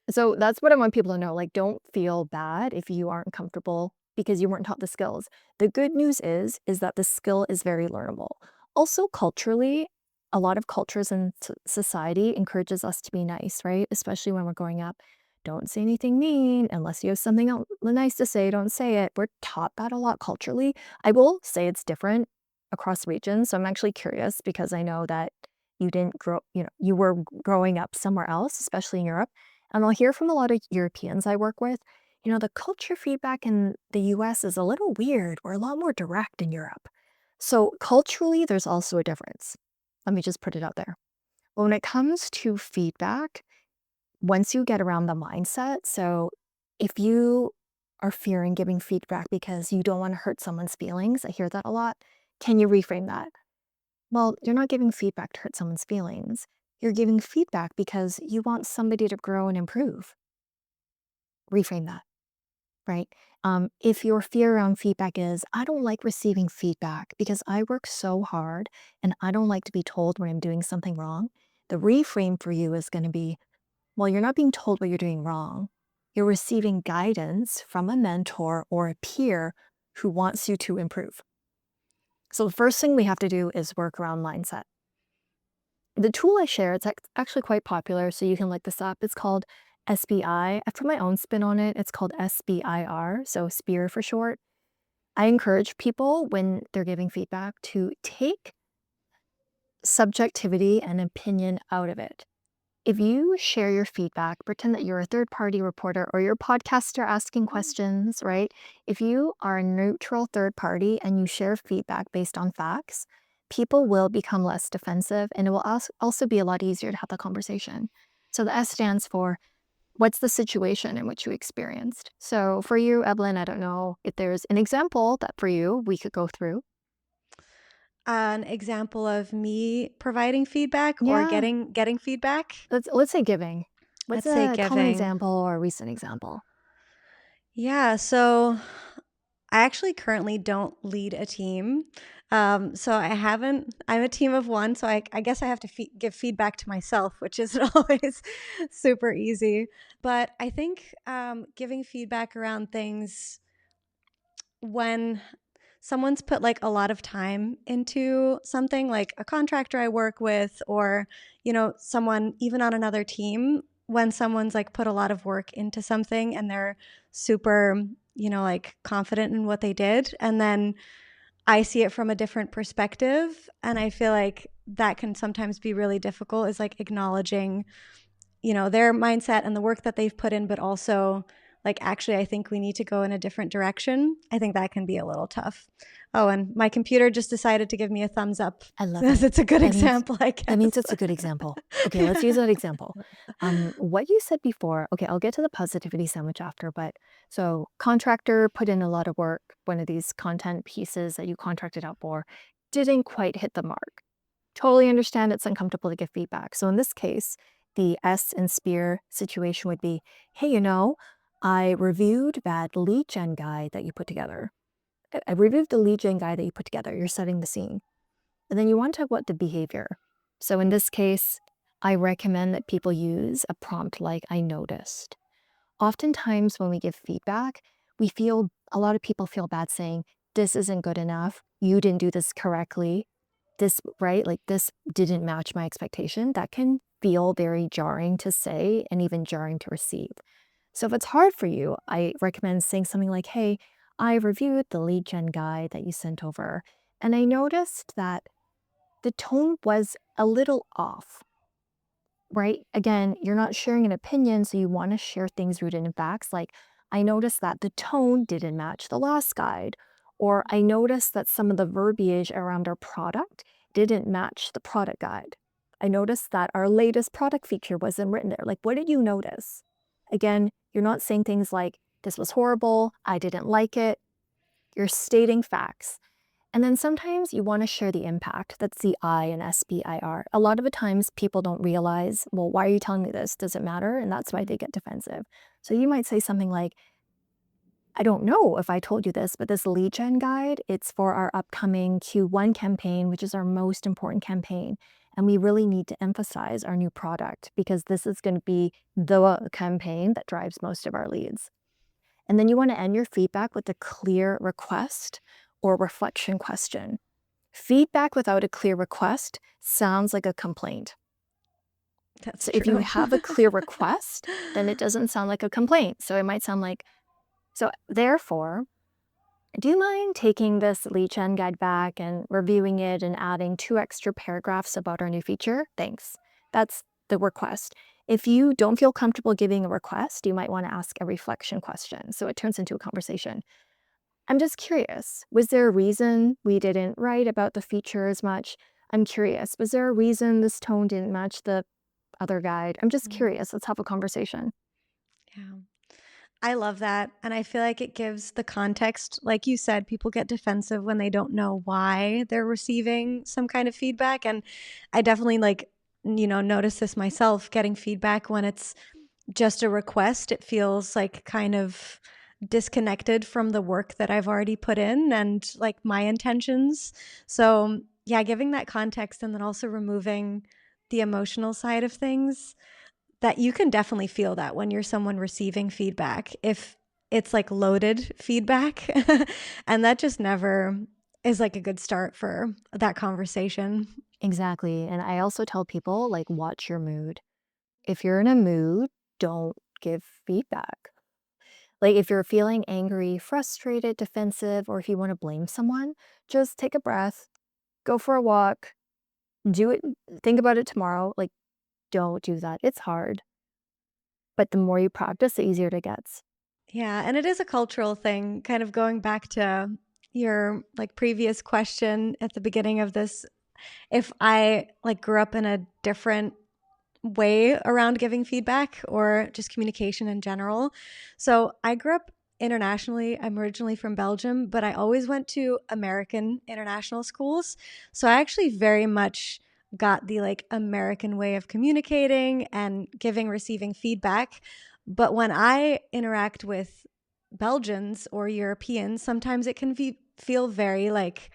S2: So that's what I want people to know. Like, don't feel bad if you aren't comfortable because you weren't taught the skills. The good news is that the skill is very learnable. Also, culturally, a lot of cultures and society encourages us to be nice, right? Especially when we're growing up. Don't say anything mean unless you have something nice to say. Don't say it. We're taught that a lot culturally. I will say it's different across regions. So I'm actually curious because I know that you didn't grow, you were growing up somewhere else, especially in Europe. And I'll hear from a lot of Europeans I work with, the culture feedback in the US is a little weird. We're a lot more direct in Europe. So culturally, there's also a difference. Let me just put it out there. But when it comes to feedback, once you get around the mindset, so if you are fearing giving feedback because you don't want to hurt someone's feelings, I hear that a lot. Can you reframe that? Well, you're not giving feedback to hurt someone's feelings. You're giving feedback because you want somebody to grow and improve. Reframe that, right? If your fear around feedback is, I don't like receiving feedback because I work so hard and I don't like to be told when I'm doing something wrong, the reframe for you is going to be, well, you're not being told what you're doing wrong. You're receiving guidance from a mentor or a peer who wants you to improve. So the first thing we have to do is work around mindset. The tool I share, it's actually quite popular, so you can look this up. It's called SBI. I put my own spin on it. It's called SBIR, so SPEAR for short. I encourage people when they're giving feedback to take subjectivity and opinion out of it. If you share your feedback, pretend that you're a third party reporter or you're a podcaster asking questions, right? If you are a neutral third party and you share feedback based on facts, people will become less defensive and it will also be a lot easier to have the conversation. So the S stands for what's the situation in which you experienced? So for you, Evelyn, I don't know if there's an example that for you we could go through.
S1: An example of me providing feedback or
S2: Yeah,
S1: getting feedback?
S2: let's say giving. What's
S1: Let's say
S2: a common
S1: giving.
S2: example or a recent example?
S1: Yeah, so I actually currently don't lead a team. So I haven't, I'm a team of one. So I guess I have to give feedback to myself, which isn't always super easy. But I think giving feedback around things when someone's put like a lot of time into something, like a contractor I work with, or, someone even on another team, when someone's like put a lot of work into something and they're super, like confident in what they did. And then I see it from a different perspective. And I feel like that can sometimes be really difficult, is like acknowledging, their mindset and the work that they've put in, but also like, actually, I think we need to go in a different direction. I think that can be a little tough. Oh, and my computer just decided to give me a thumbs up.
S2: I love
S1: Because
S2: it.
S1: it's a good
S2: That means
S1: example, I
S2: that means
S1: guess.
S2: it's a good example. Okay, let's use that example. What you said before, okay, I'll get to the positivity sandwich after, but so contractor put in a lot of work, one of these content pieces that you contracted out for didn't quite hit the mark. Totally understand it's uncomfortable to give feedback. So in this case, the S and spear situation would be, hey, I reviewed that lead gen guide that you put together. I reviewed the lead gen guide that you put together. You're setting the scene. And then you want to talk about the behavior. So in this case, I recommend that people use a prompt like I noticed. Oftentimes when we give feedback, a lot of people feel bad saying, this isn't good enough. You didn't do this correctly. This, right? Like this didn't match my expectation. That can feel very jarring to say and even jarring to receive. So if it's hard for you, I recommend saying something like, hey, I reviewed the lead gen guide that you sent over, and I noticed that the tone was a little off, right? Again, you're not sharing an opinion, so you want to share things rooted in facts. Like, I noticed that the tone didn't match the last guide, or I noticed that some of the verbiage around our product didn't match the product guide. I noticed that our latest product feature wasn't written there. Like, what did you notice? Again, you're not saying things like, this was horrible, I didn't like it. You're stating facts. And then sometimes you want to share the impact. That's the I and SBIR. A lot of the times people don't realize, well, why are you telling me this? Does it matter? And that's why they get defensive. So you might say something like, I don't know if I told you this, but this lead gen guide, it's for our upcoming Q1 campaign, which is our most important campaign. And we really need to emphasize our new product because this is going to be the campaign that drives most of our leads. And then you want to end your feedback with a clear request or reflection question. Feedback without a clear request sounds like a complaint.
S1: That's
S2: So if you
S1: true.
S2: have a clear request, then it doesn't sound like a complaint. So it might sound like, so therefore, do you mind taking this lead gen guide back and reviewing it and adding 2 extra paragraphs about our new feature? Thanks. That's the request. If you don't feel comfortable giving a request, you might want to ask a reflection question. So it turns into a conversation. I'm just curious, was there a reason we didn't write about the feature as much? I'm curious, was there a reason this tone didn't match the other guide? I'm just
S1: Mm,
S2: curious. Let's have a conversation.
S1: yeah. I love that. And I feel like it gives the context. Like you said, people get defensive when they don't know why they're receiving some kind of feedback. And I definitely notice this myself getting feedback when it's just a request. It feels like kind of disconnected from the work that I've already put in and like my intentions. So, yeah, giving that context and then also removing the emotional side of things, that you can definitely feel that when you're someone receiving feedback, if it's like loaded feedback. And that just never is like a good start for that conversation.
S2: Exactly. And I also tell people, like, watch your mood. If you're in a mood, don't give feedback. Like, if you're feeling angry, frustrated, defensive, or if you want to blame someone, just take a breath, go for a walk, do it, think about it tomorrow. Like, don't do that. It's hard. But the more you practice, the easier it gets.
S1: Yeah, and it is a cultural thing, kind of going back to your like previous question at the beginning of this. If I like grew up in a different way around giving feedback or just communication in general. So I grew up internationally. I'm originally from Belgium, but I always went to American international schools. So I actually very much got the like American way of communicating and giving, receiving feedback. But when I interact with Belgians or Europeans, sometimes it can feel very like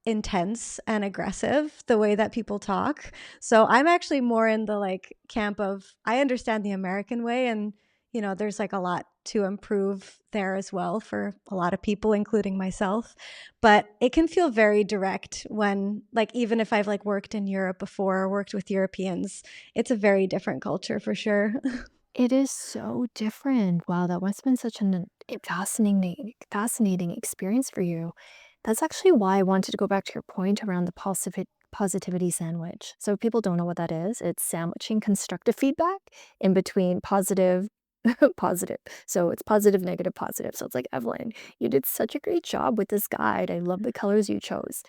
S1: intense and aggressive the way that people talk. So I'm actually more in the like camp of I understand the American way, and there's like a lot to improve there as well for a lot of people including myself. But it can feel very direct when like even if I've like worked in Europe before or worked with Europeans, it's a very different culture for sure.
S2: It is so different. Wow, that must have been such an fascinating experience for you. That's actually why I wanted to go back to your point around the positivity sandwich. So if people don't know what that is, it's sandwiching constructive feedback in between positive, positive. So it's positive, negative, positive. So it's like, Evelyn, you did such a great job with this guide. I love the colors you chose.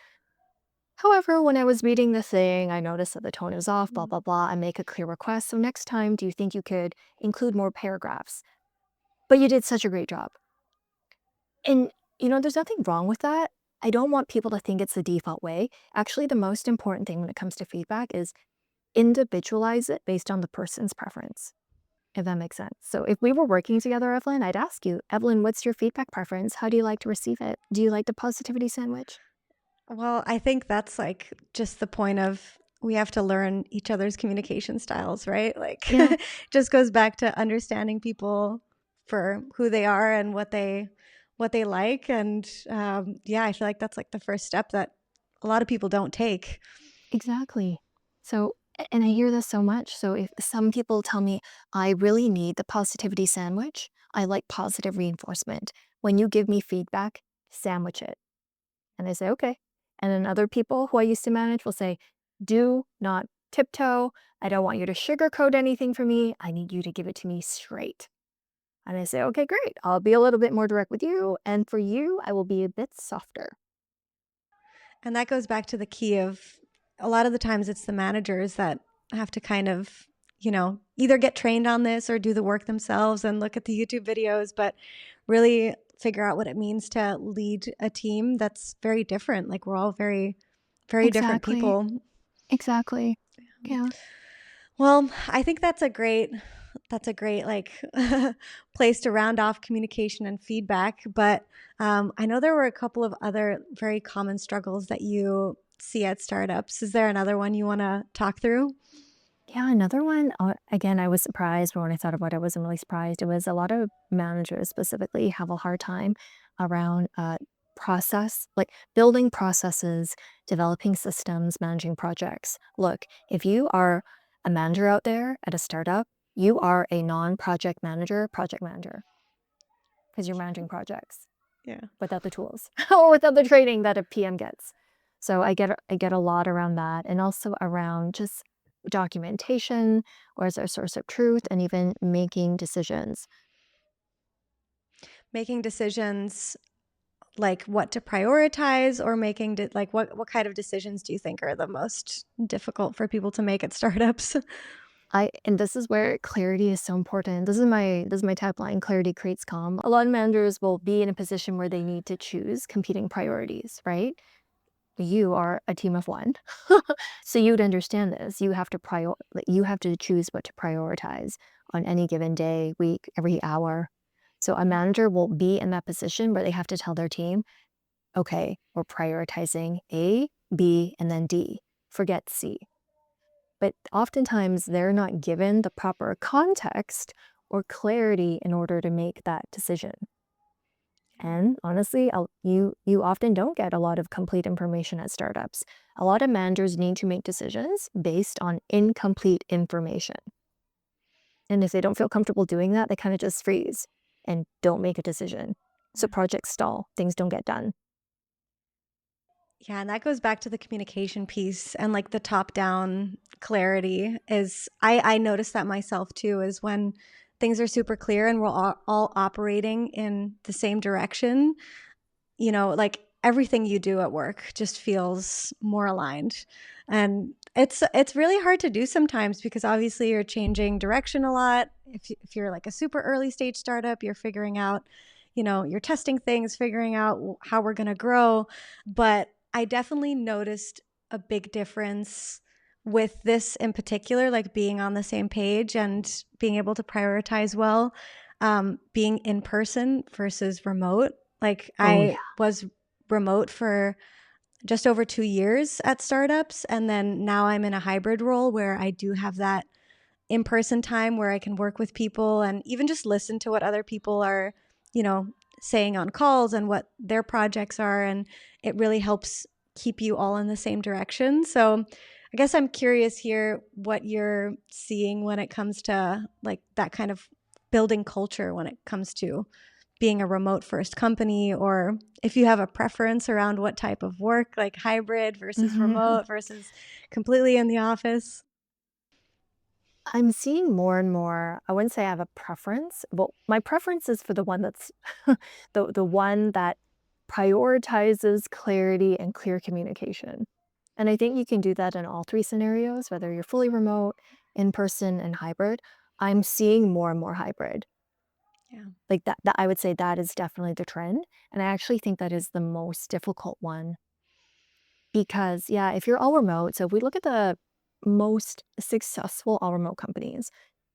S2: However, when I was reading the thing, I noticed that the tone is off, blah, blah, blah. I make a clear request. So next time, do you think you could include more paragraphs? But you did such a great job. And, there's nothing wrong with that. I don't want people to think it's the default way. Actually, the most important thing when it comes to feedback is individualize it based on the person's preference. if that makes sense. So if we were working together, Evelyn, I'd ask you, Evelyn, what's your feedback preference? How do you like to receive it? Do you like the positivity sandwich?
S1: Well, I think that's like just the point of we have to learn each other's communication styles, right? Like
S2: Yeah,
S1: just goes back to understanding people for who they are and what they like. And yeah, I feel like that's like the first step that a lot of people don't take.
S2: exactly. So, and I hear this so much. So if some people tell me, I really need the positivity sandwich, I like positive reinforcement. When you give me feedback, sandwich it. And I say, okay. And then other people who I used to manage will say, do not tiptoe. I don't want you to sugarcoat anything for me. I need you to give it to me straight. And I say, okay, great. I'll be a little bit more direct with you. And for you, I will be a bit softer.
S1: And that goes back to the key of a lot of the times it's the managers that have to kind of, either get trained on this or do the work themselves and look at the YouTube videos, but really figure out what it means to lead a team that's very different. Like we're all very, very different
S2: Exactly.
S1: people.
S2: Exactly. Yeah.
S1: Well, I think that's a great like place to round off communication and feedback. But I know there were a couple of other very common struggles that you see at startups. Is there another one you want to talk through?
S2: Yeah, another one, again, I was surprised, but when I thought about it, I wasn't really surprised. It was a lot of managers specifically have a hard time around process, like building processes, developing systems, managing projects. Look, if you are a manager out there at a startup, you are a non-project manager, project manager, because you're managing projects
S1: Yeah.
S2: without the tools or without the training that a PM gets. So I get a lot around that, and also around just documentation, where's our source of truth, and even making decisions.
S1: Making decisions like what to prioritize or like what kind of decisions do you think are the most difficult for people to make at startups?
S2: And this is where clarity is so important. This is my tagline, clarity creates calm. A lot of managers will be in a position where they need to choose competing priorities, right? You are a team of one. So you'd understand this. You have to choose what to prioritize on any given day, week, every hour. So a manager will be in that position where they have to tell their team, okay, we're prioritizing A, B, and then D. Forget C. But oftentimes they're not given the proper context or clarity in order to make that decision. And honestly, you often don't get a lot of complete information at startups. A lot of managers need to make decisions based on incomplete information. And if they don't feel comfortable doing that, they kind of just freeze and don't make a decision. So projects stall, things don't get done.
S1: Yeah, and that goes back to the communication piece and like the top down clarity is I notice that myself too is when things are super clear and we're all operating in the same direction, like everything you do at work just feels more aligned. And it's really hard to do sometimes because obviously you're changing direction a lot. If you're like a super early stage startup, you're figuring out, you're testing things, figuring out how we're going to grow. But I definitely noticed a big difference with this in particular, like being on the same page and being able to prioritize well, being in person versus remote. Like
S2: Oh,
S1: I
S2: yeah.
S1: was remote for just over 2 years at startups. And then now I'm in a hybrid role where I do have that in person time where I can work with people and even just listen to what other people are, you know, saying on calls and what their projects are. And it really helps keep you all in the same direction. So I guess I'm curious here what you're seeing when it comes to like that kind of building culture when it comes to being a remote first company, or if you have a preference around what type of work, like hybrid versus remote versus completely in the office.
S2: I'm seeing more and more, I wouldn't say I have a preference, but my preference is for the one that's the one that prioritizes clarity and clear communication. And I think you can do that in all three scenarios, whether you're fully remote, in person, and hybrid. I'm seeing more and more hybrid.
S1: Yeah.
S2: Like that I would say that is definitely the trend. And I actually think that is the most difficult one because, yeah, if you're all remote, so if we look at the most successful all remote companies,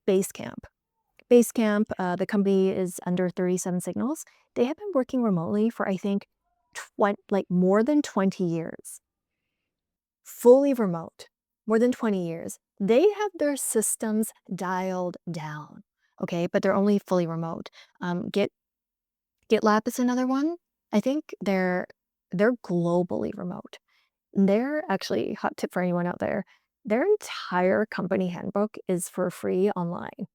S2: Basecamp, Basecamp, the company is under 37 signals. They have been working remotely for, I think, more than 20 years. Fully remote, more than 20 years. They have their systems dialed down, okay, but they're only fully remote. GitLab is another one. I think they're globally remote. They're actually, hot tip for anyone out there, their entire company handbook is for free online.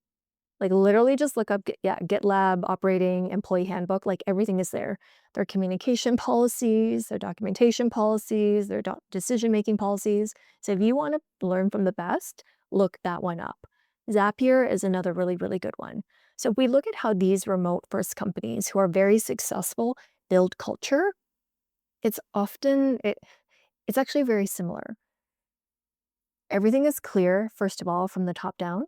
S2: Like, literally just look up GitLab operating employee handbook, like, everything is there. Their communication policies, their documentation policies, their decision-making policies. So if you wanna learn from the best, look that one up. Zapier is another really, really good one. So if we look at how these remote-first companies who are very successful build culture, it's often it's actually very similar. Everything is clear, first of all, from the top down.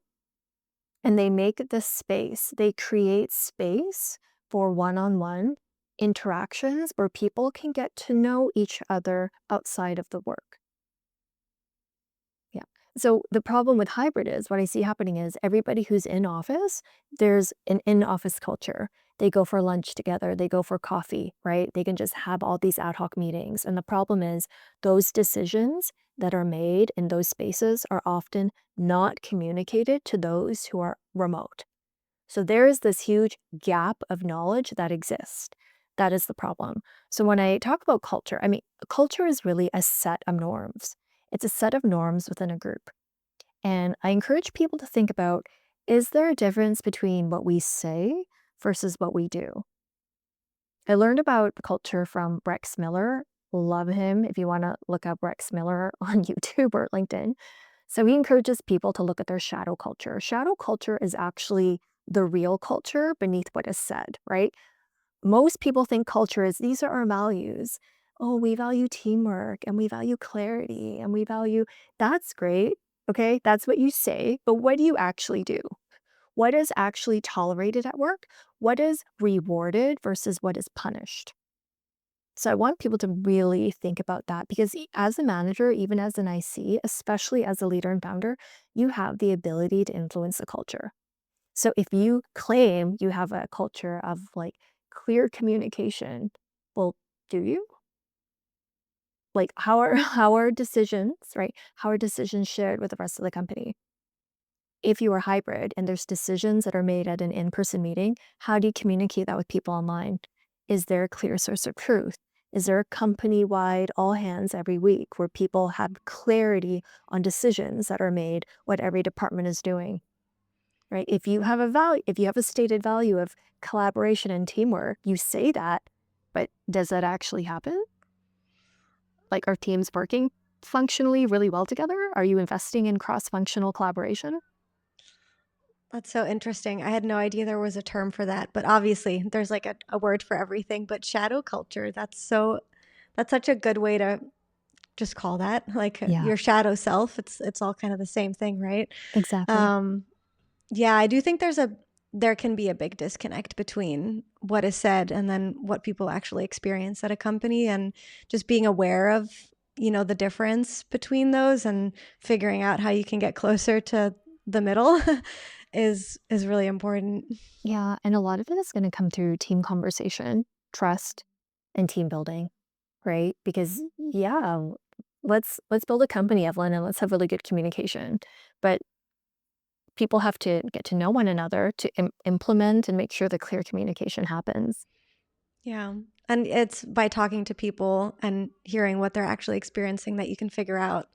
S2: And they make the space, they create space for one-on-one interactions where people can get to know each other outside of the work. Yeah. So the problem with hybrid is what I see happening is everybody who's in office, there's an in-office culture. They go for lunch together, they go for coffee, right? They can just have all these ad hoc meetings. And the problem is those decisions that are made in those spaces are often not communicated to those who are remote. So there is this huge gap of knowledge that exists. That is the problem. So when I talk about culture, I mean, culture is really a set of norms. It's a set of norms within a group. And I encourage people to think about, is there a difference between what we say versus what we do? I learned about culture from Rex Miller. Love him if you want to look up Rex Miller on YouTube or LinkedIn. So he encourages people to look at their shadow culture. Shadow culture is actually the real culture beneath what is said, right? Most people think culture is these are our values. Oh, we value teamwork and we value clarity and we value that's great. Okay, that's what you say, but what do you actually do? What is actually tolerated at work? What is rewarded versus what is punished? So I want people to really think about that because as a manager, even as an IC, especially as a leader and founder, you have the ability to influence the culture. So if you claim you have a culture of like clear communication, well, do you? Like how are decisions, right? How are decisions shared with the rest of the company? If you are hybrid and there's decisions that are made at an in-person meeting, how do you communicate that with people online? Is there a clear source of truth? Is there a company-wide all hands every week where people have clarity on decisions that are made, what every department is doing? Right? If you have a value, if you have a stated value of collaboration and teamwork, you say that, but does that actually happen? Like, are teams working functionally really well together? Are you investing in cross-functional collaboration?
S1: That's so interesting. I had no idea there was a term for that, but obviously there's like a word for everything. But shadow culture, that's such a good way to just call that like
S2: Yeah,
S1: your shadow self. It's all kind of the same thing, right?
S2: exactly.
S1: Um, yeah, I do think there can be a big disconnect between what is said and then what people actually experience at a company, and just being aware of, the difference between those and figuring out how you can get closer to the middle is really important.
S2: Yeah, and a lot of it is gonna come through team conversation, trust, and team building, right? Because yeah, let's build a company, Evelyn, and let's have really good communication. But people have to get to know one another to implement and make sure the clear communication happens.
S1: Yeah. And it's by talking to people and hearing what they're actually experiencing that you can figure out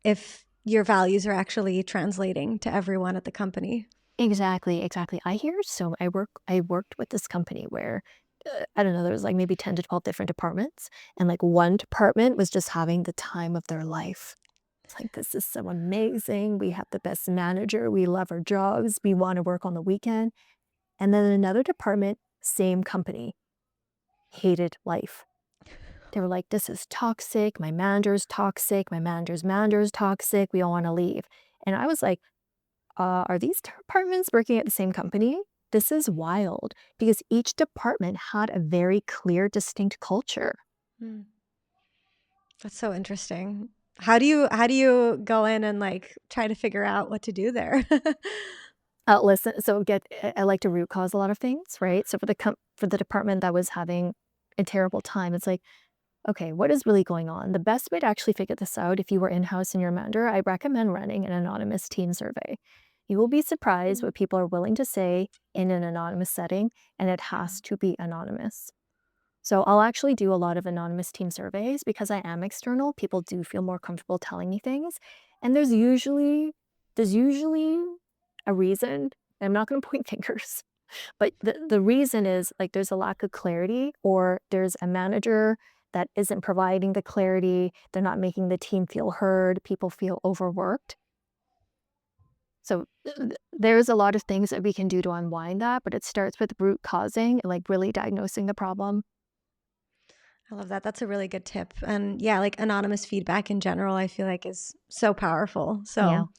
S1: if your values are actually translating to everyone at the company.
S2: Exactly, exactly. I hear so I worked with this company where I don't know, there was like maybe 10 to 12 different departments and like one department was just having the time of their life. It's like this is so amazing. We have the best manager. We love our jobs. We want to work on the weekend. And then another department, same company, hated life. They were like, this is toxic. My manager's toxic. My manager's manager's toxic. We all want to leave. And I was like, are these departments working at the same company? This is wild because each department had a very clear, distinct culture.
S1: Hmm. That's so interesting. How do you go in and like try to figure out what to do there?
S2: Listen, so I like to root cause a lot of things, right? So for the department that was having a terrible time, it's like, okay, what is really going on? The best way to actually figure this out, if you were in-house and you're a manager, I recommend running an anonymous team survey. You will be surprised
S1: Mm.
S2: what people are willing to say in an anonymous setting, and it has to be anonymous. So I'll actually do a lot of anonymous team surveys because I am external. People do feel more comfortable telling me things. And there's usually a reason. I'm not going to point fingers, but the reason is like there's a lack of clarity, or there's a manager that isn't providing the clarity. They're not making the team feel heard. People feel overworked. So there's a lot of things that we can do to unwind that, but it starts with root causing and like really diagnosing the problem.
S1: I love that. That's a really good tip. And yeah, like anonymous feedback in general, I feel like is so powerful.
S2: Yeah.
S1: So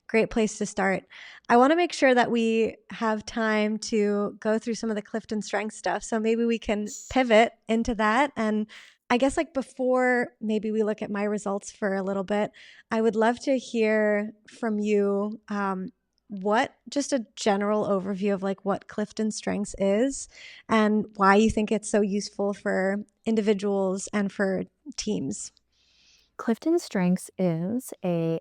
S1: great place to start. I want to make sure that we have time to go through some of the Clifton Strength stuff. So maybe we can pivot into that. And I guess, like, before maybe we look at my results for a little bit, I would love to hear from you what just a general overview of like what Clifton Strengths is and why you think it's so useful for individuals and for teams.
S2: CliftonStrengths is a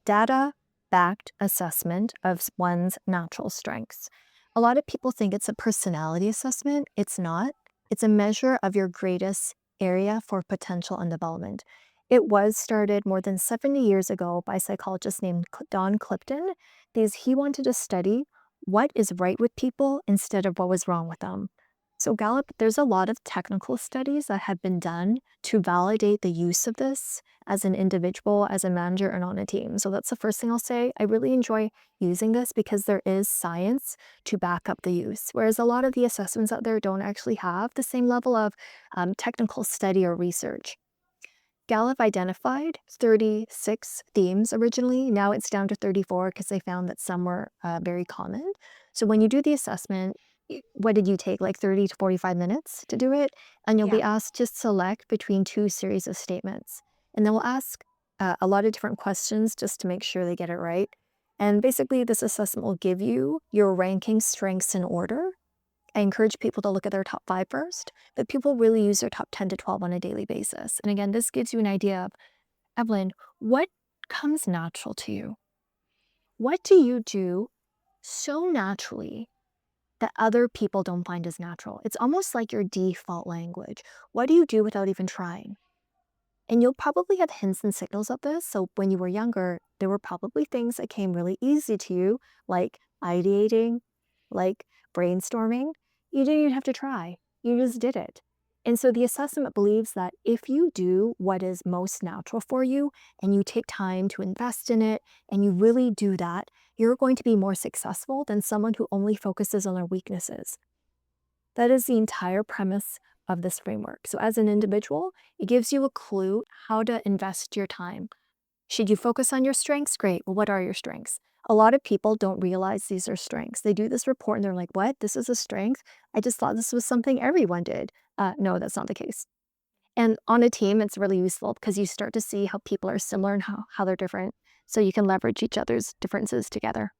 S2: data-backed assessment of one's natural strengths. A lot of people think it's a personality assessment. It's not. It's a measure of your greatest area for potential and development. It was started more than 70 years ago by a psychologist named Don Clifton because he wanted to study what is right with people instead of what was wrong with them. So Gallup, there's a lot of technical studies that have been done to validate the use of this as an individual, as a manager, and on a team. So that's the first thing I'll say. I really enjoy using this because there is science to back up the use, whereas a lot of the assessments out there don't actually have the same level of technical study or research. Gallup identified 36 themes originally. Now it's down to 34 because they found that some were very common. So when you do the assessment, what did you take, like 30 to 45 minutes to do it? And you'll
S1: Yeah.
S2: be asked to select between two series of statements. And then we'll ask a lot of different questions just to make sure they get it right. And basically, this assessment will give you your ranking strengths in order. I encourage people to look at their top 5 first, but people really use their top 10 to 12 on a daily basis. And again, this gives you an idea of, Evelyn, what comes natural to you? What do you do so naturally that other people don't find as natural? It's almost like your default language. What do you do without even trying? And you'll probably have hints and signals of this. So when you were younger, there were probably things that came really easy to you, like ideating, like brainstorming. You didn't even have to try, you just did it. And so the assessment believes that if you do what is most natural for you and you take time to invest in it and you really do that, you're going to be more successful than someone who only focuses on their weaknesses. That is the entire premise of this framework. So as an individual, it gives you a clue how to invest your time. Should you focus on your strengths? Great. Well, what are your strengths? A lot of people don't realize these are strengths. They do this report and they're like, what? This is a strength? I just thought this was something everyone did. No, that's not the case. And on a team, it's really useful because you start to see how people are similar and how they're different. So you can leverage each other's differences together.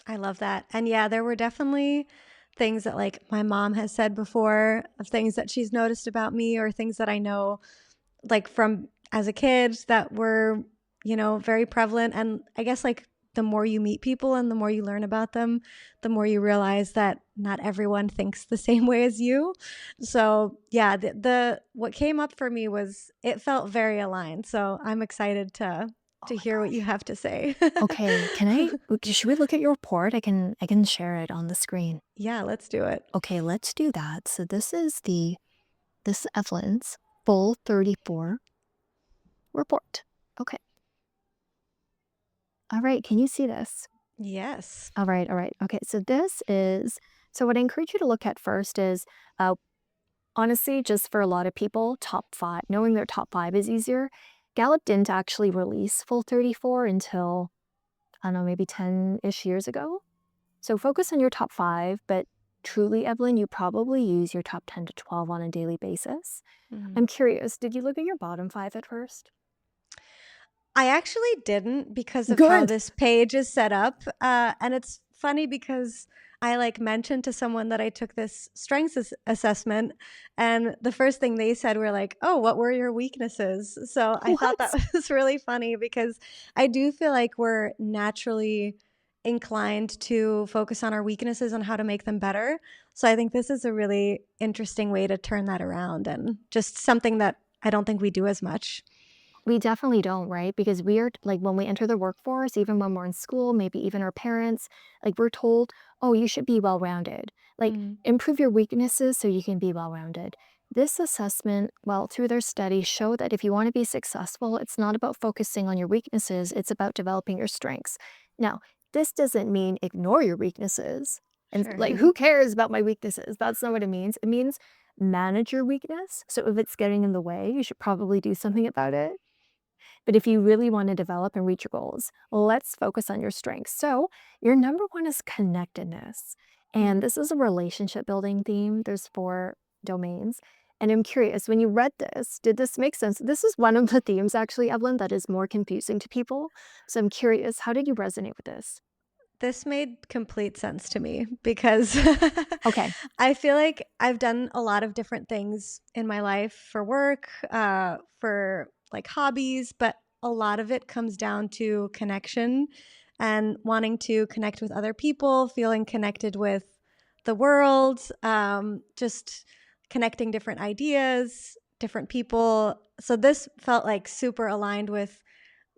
S1: I love that. And yeah, there were definitely things that like my mom has said before of things that she's noticed about me or things that I know like from as a kid that were, very prevalent. And I guess like the more you meet people and the more you learn about them, the more you realize that not everyone thinks the same way as you. So yeah, the what came up for me was it felt very aligned. So I'm excited to
S2: Oh
S1: to
S2: my
S1: hear what you
S2: gosh.
S1: have to say.
S2: Okay, should we look at your report? I can share it on the screen.
S1: Yeah, let's do it.
S2: Okay, let's do that. So this is Evelyn's full 34 report. Okay. All right, can you see this?
S1: Yes.
S2: All right, all right. Okay, so what I encourage you to look at first is uh honestly, just for a lot of people, top 5, knowing their top 5 is easier. Gallup didn't actually release full 34 until I don't know, maybe 10-ish years ago. So focus on your top 5, but truly, Evelyn, you probably use your top 10 to 12 on a daily basis.
S1: Mhm.
S2: I'm curious, did you look at your bottom 5 at first?
S1: I actually didn't because of how
S2: Good.
S1: this page is set up. And it's funny because I like mentioned to someone that I took this assessment, and the first thing they said were like, "Oh, what were your weaknesses?" So I thought that
S2: What?
S1: was really funny because I do feel like we're naturally inclined to focus on our weaknesses and how to make them better. So I think this is a really interesting way to turn that around and just something that I don't think we do as much.
S2: We definitely don't, right? Because we are like when we enter the workforce, even when we're in school, maybe even our parents, like we're told, oh, you should be well rounded. Like
S1: Mm.
S2: improve your weaknesses so you can be well rounded. This assessment, well, through their study, show that if you want to be successful, it's not about focusing on your weaknesses, it's about developing your strengths. Now, this doesn't mean ignore your weaknesses. And
S1: Sure.
S2: like, who cares about my weaknesses? That's not what it means. It means manage your weakness. So if it's getting in the way, you should probably do something about it. But if you really want to develop and reach your goals, let's focus on your strengths. So, your number one is connectedness. And
S1: Mhm.
S2: this is a relationship building theme. There's 4 domains. And I'm curious, when you read this, did this make sense? This is one of the themes, actually, Evelyn, that is more confusing to people. So I'm curious, how did you resonate with this?
S1: This made complete sense to me because
S2: Okay.
S1: I feel like I've done a lot of different things in my life for work, for like hobbies, but a lot of it comes down to connection and wanting to connect with other people, feeling connected with the world, just connecting different ideas, different people. So this felt like super aligned with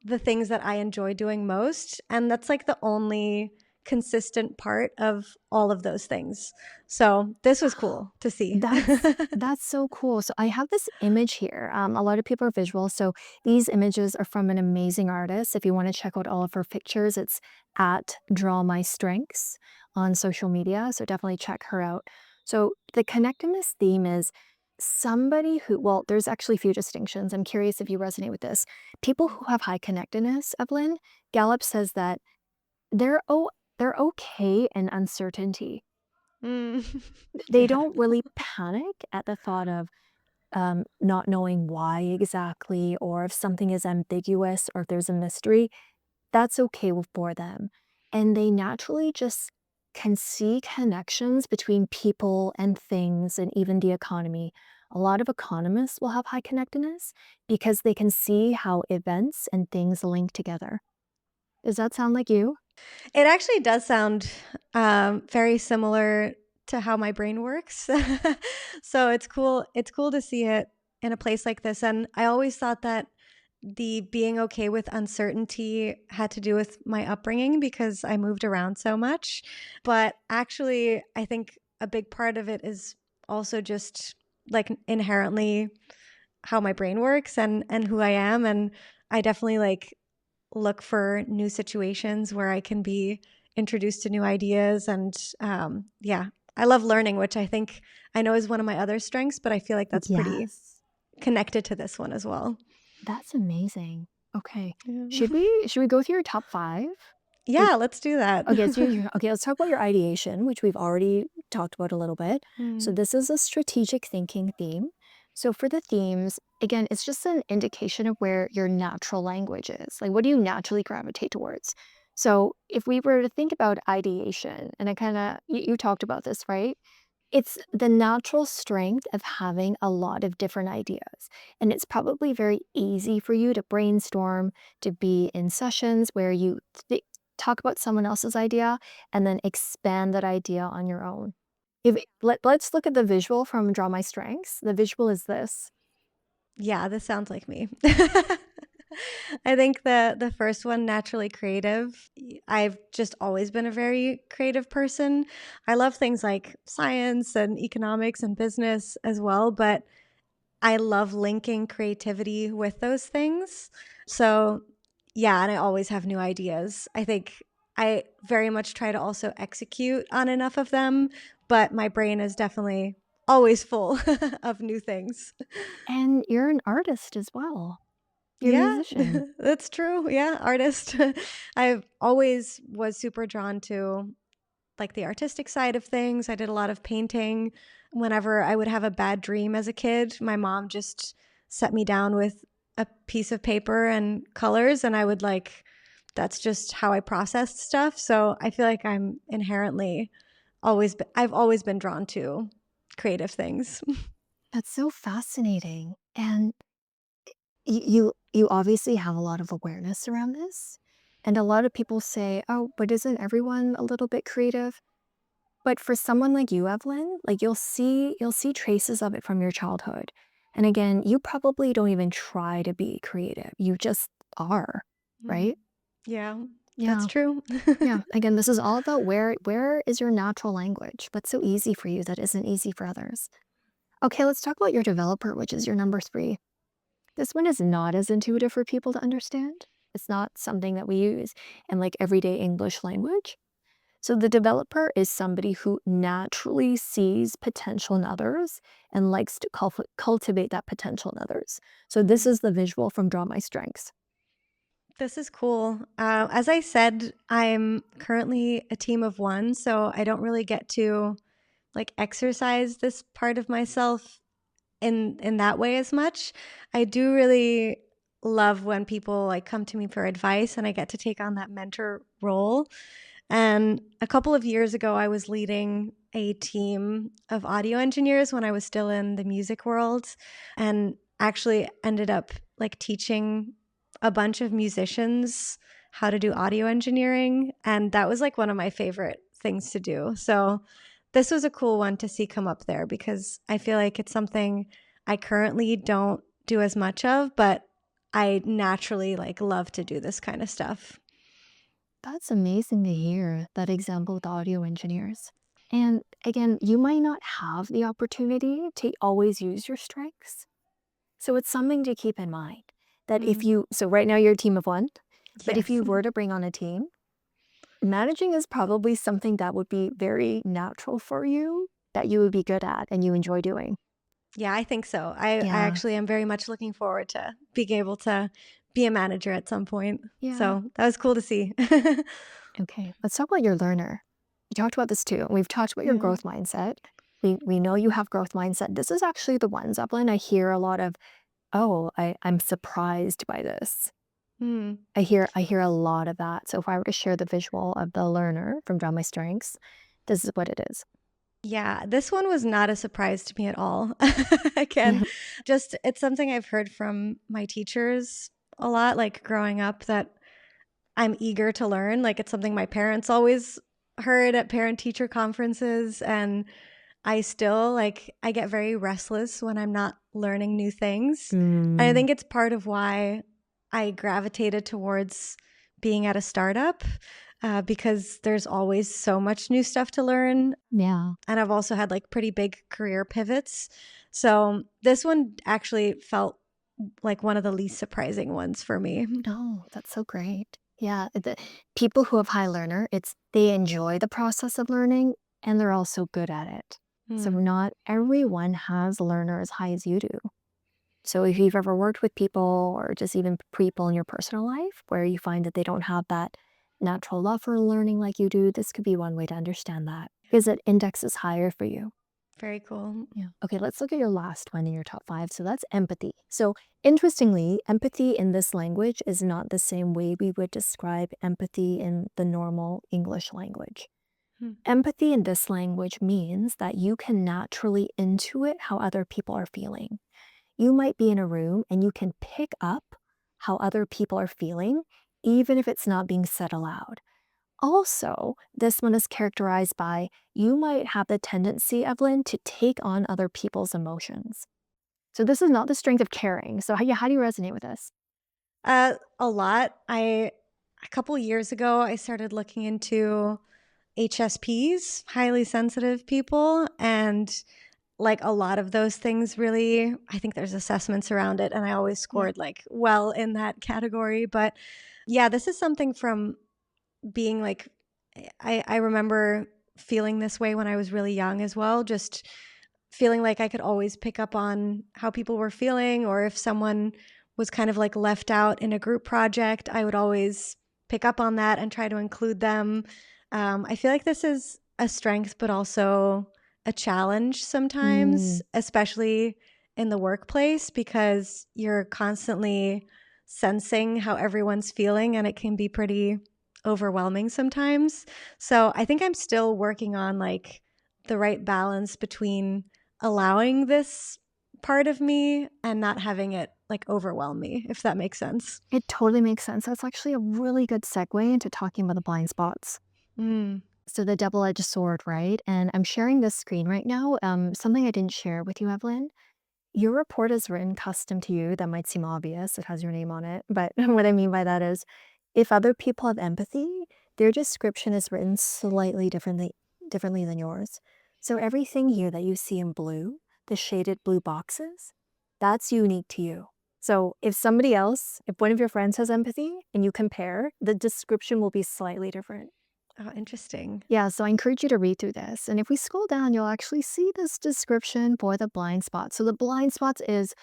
S1: the things that I enjoy doing most. And that's like the only consistent part of all of those things. So this was cool to see.
S2: That's so cool. So I have this image here. A lot of people are visual, so these images are from an amazing artist. If you want to check out all of her pictures, it's at Draw My Strengths on social media. So definitely check her out. So the connectedness theme is somebody who, well, there's actually a few distinctions. I'm curious if you resonate with this. People who have high connectedness, Evelyn, Gallup says that they're they're okay in uncertainty.
S1: Mm.
S2: They
S1: Yeah.
S2: don't really panic at the thought of not knowing why exactly, or if something is ambiguous or if there's a mystery, that's okay for them. And they naturally just can see connections between people and things and even the economy. A lot of economists will have high connectedness because they can see how events and things link together. Does that sound like you?
S1: It actually does sound very similar to how my brain works. So it's cool. It's cool to see it in a place like this. And I always thought that the being okay with uncertainty had to do with my upbringing because I moved around so much. But actually, I think a big part of it is also just like inherently how my brain works and who I am. And I definitely like look for new situations where I can be introduced to new ideas. And yeah, I love learning, which I think I know is one of my other strengths, but I feel like that's pretty
S2: Yes.
S1: connected to this one as well.
S2: That's amazing. Okay.
S1: Yeah,
S2: Should we go through your top 5? Like,
S1: yeah, let's do that.
S2: okay, okay, let's talk about your ideation, which we've already talked about a little bit. So
S1: Mm,
S2: this is a strategic thinking theme. So for the themes, again, it's just an indication of where your natural language is. Like, what do you naturally gravitate towards? So if we were to think about ideation, and I kind of, you talked about this, right? It's the natural strength of having a lot of different ideas. And it's probably very easy for you to brainstorm, to be in sessions where you talk about someone else's idea and then expand that idea on your own. Let's look at the visual from Draw My Strengths. The visual is this.
S1: yeah, this sounds like me. I think the first one, naturally creative. I've just always been a very creative person. I love things like science and economics and business as well, but I love linking creativity with those things. So, yeah, and I always have new ideas. I think I very much try to also execute on enough of them, but my brain is definitely always full of new things.
S2: And you're an artist as well. You're a
S1: Yeah,
S2: musician.
S1: that's true. Yeah, artist. I've always was super drawn to like the artistic side of things. I did a lot of painting. Whenever I would have a bad dream as a kid, my mom just set me down with a piece of paper and colors, and I would like, that's just how I processed stuff. So I feel like I'm inherently I've always been drawn to creative things.
S2: That's so fascinating. And you obviously have a lot of awareness around this. And a lot of people say, oh, but isn't everyone a little bit creative? But for someone like you, Evelyn, like you'll see traces of it from your childhood. And again, you probably don't even try to be creative. You just are,
S1: Mm.
S2: right?
S1: Yeah, that's
S2: Yeah.
S1: true.
S2: Yeah. Again, this is all about where is your natural language? What's so easy for you that isn't easy for others? Okay, let's talk about your developer, which is your number 3. This one is not as intuitive for people to understand. It's not something that we use in like everyday English language. So the developer is somebody who naturally sees potential in others and likes to cultivate that potential in others. So this
S1: Mm.
S2: is the visual from Draw My Strengths.
S1: This is cool. As I said, I'm currently a team of one, so I don't really get to like exercise this part of myself in that way as much. I do really love when people like come to me for advice and I get to take on that mentor role. And a couple of years ago, I was leading a team of audio engineers when I was still in the music world, and actually ended up like teaching a bunch of musicians how to do audio engineering. And that was like one of my favorite things to do. So this was a cool one to see come up there because I feel like it's something I currently don't do as much of, but I naturally like love to do this kind of stuff.
S2: That's amazing to hear that example with audio engineers. And again, you might not have the opportunity to always use your strengths. So it's something to keep in mind that if
S1: Mm,
S2: you, so right now you're a team of one, but if
S1: yes.
S2: you were to bring on a team, managing is probably something that would be very natural for you, that you would be good at and you enjoy doing.
S1: Yeah, I think so. I
S2: Yeah.
S1: actually am very much looking forward to being able to be a manager at some point.
S2: Yeah.
S1: So that was cool to see.
S2: Okay. Let's talk about your learner. We talked about this too. We've talked about your
S1: Yeah.
S2: growth mindset. We know you have growth mindset. This is actually the one, Zeppelin. I hear a lot of, oh, I'm surprised by this.
S1: Hmm.
S2: I hear a lot of that. So if I were to share the visual of the learner from Draw My Strengths, this is what it is.
S1: Yeah, this one was not a surprise to me at all. Again, just it's something I've heard from my teachers a lot, like growing up, that I'm eager to learn. Like it's something my parents always heard at parent teacher conferences. And I still like, I get very restless when I'm not learning new things. And I
S2: Mm,
S1: think it's part of why I gravitated towards being at a startup because there's always so much new stuff to learn.
S2: yeah.
S1: And I've also had like pretty big career pivots. So this one actually felt like one of the least surprising ones for me.
S2: Oh, that's so great. Yeah, the people who have high learner, it's they enjoy the process of learning and they're also good at it. So
S1: Hmm.
S2: not everyone has learner as high as you do. So if you've ever worked with people or just even people in your personal life where you find that they don't have that natural love for learning like you do, this could be one way to understand that because it indexes higher for you.
S1: Very cool.
S2: Yeah. Okay, let's look at your last one in your top 5. So that's empathy. So interestingly, empathy in this language is not the same way we would describe empathy in the normal English language.
S1: Hmm.
S2: Empathy in this language means that you can naturally intuit how other people are feeling. You might be in a room and you can pick up how other people are feeling, even if it's not being said aloud. Also, this one is characterized by you might have the tendency, Evelyn, to take on other people's emotions. So this is not the strength of caring. So how do you resonate with this?
S1: A lot. A couple years ago, I started looking into HSPs, highly sensitive people, and like a lot of those things really, I think there's assessments around it, and I always
S2: Yeah.
S1: scored like well in that category. But yeah, this is something from being like, I remember feeling this way when I was really young as well, just feeling like I could always pick up on how people were feeling, or if someone was kind of like left out in a group project, I would always pick up on that and try to include them. I feel like this is a strength, but also a challenge sometimes,
S2: Mm,
S1: especially in the workplace because you're constantly sensing how everyone's feeling and it can be pretty overwhelming sometimes. So I think I'm still working on like the right balance between allowing this part of me and not having it like overwhelm me, if that makes sense.
S2: It totally makes sense. That's actually a really good segue into talking about the blind spots.
S1: Mm.
S2: So the double-edged sword, right? And I'm sharing this screen right now. Something I didn't share with you, Evelyn. Your report is written custom to you. That might seem obvious. It has your name on it. But what I mean by that is if other people have empathy, their description is written slightly differently than yours. So everything here that you see in blue, the shaded blue boxes, that's unique to you. So if somebody else, if one of your friends has empathy and you compare, the description will be slightly different.
S1: Oh, interesting.
S2: Yeah, so I encourage you to read through this. And if we scroll down, you'll actually see this description for the blind spots. So the blind spots is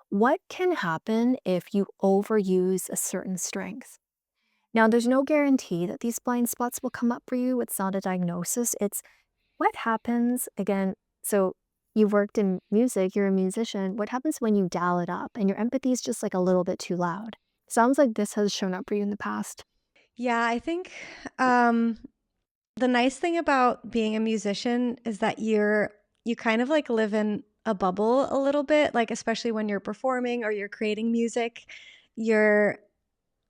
S2: what can happen if you overuse a certain strength. Now, there's no guarantee that these blind spots will come up for you. It's not a diagnosis. It's what happens, again, so you've worked in music, you're a musician. What happens when you dial it up and your empathy is just like a little bit too loud? Sounds like this has shown up for you in the past.
S1: Yeah, I think um, the nice thing about being a musician is that you kind of like live in a bubble a little bit, like especially when you're performing or you're creating music, you're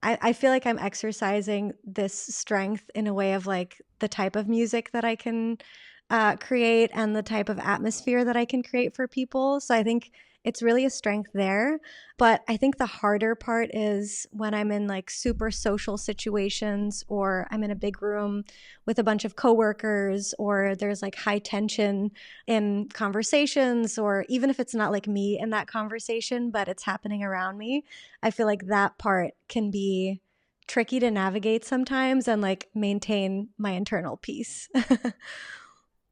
S1: I feel like I'm exercising this strength in a way of like the type of music that I can create and the type of atmosphere that I can create for people. So I think it's really a strength there. But I think the harder part is when I'm in like super social situations or I'm in a big room with a bunch of coworkers or there's like high tension in conversations, or even if it's not like me in that conversation, but it's happening around me. I feel like that part can be tricky to navigate sometimes and like maintain my internal peace.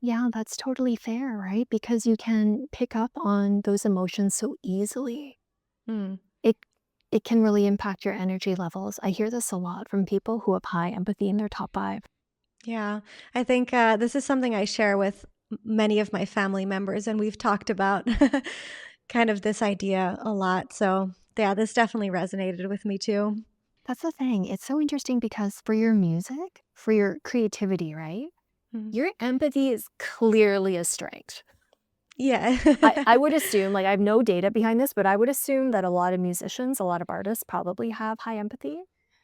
S2: Yeah, that's totally fair, right? Because you can pick up on those emotions so easily.
S1: Mm,
S2: It it can really impact your energy levels. I hear this a lot from people who have high empathy in their top 5.
S1: yeah, I think this is something I share with many of my family members, and we've talked about kind of this idea a lot. So, yeah, this definitely resonated with me too.
S2: That's the thing. It's so interesting because for your music, for your creativity, right?
S1: Mm.
S2: Your empathy is clearly a strength.
S1: Yeah.
S2: I would assume, like, I have no data behind this, but I would assume that a lot of musicians, a lot of artists probably have high empathy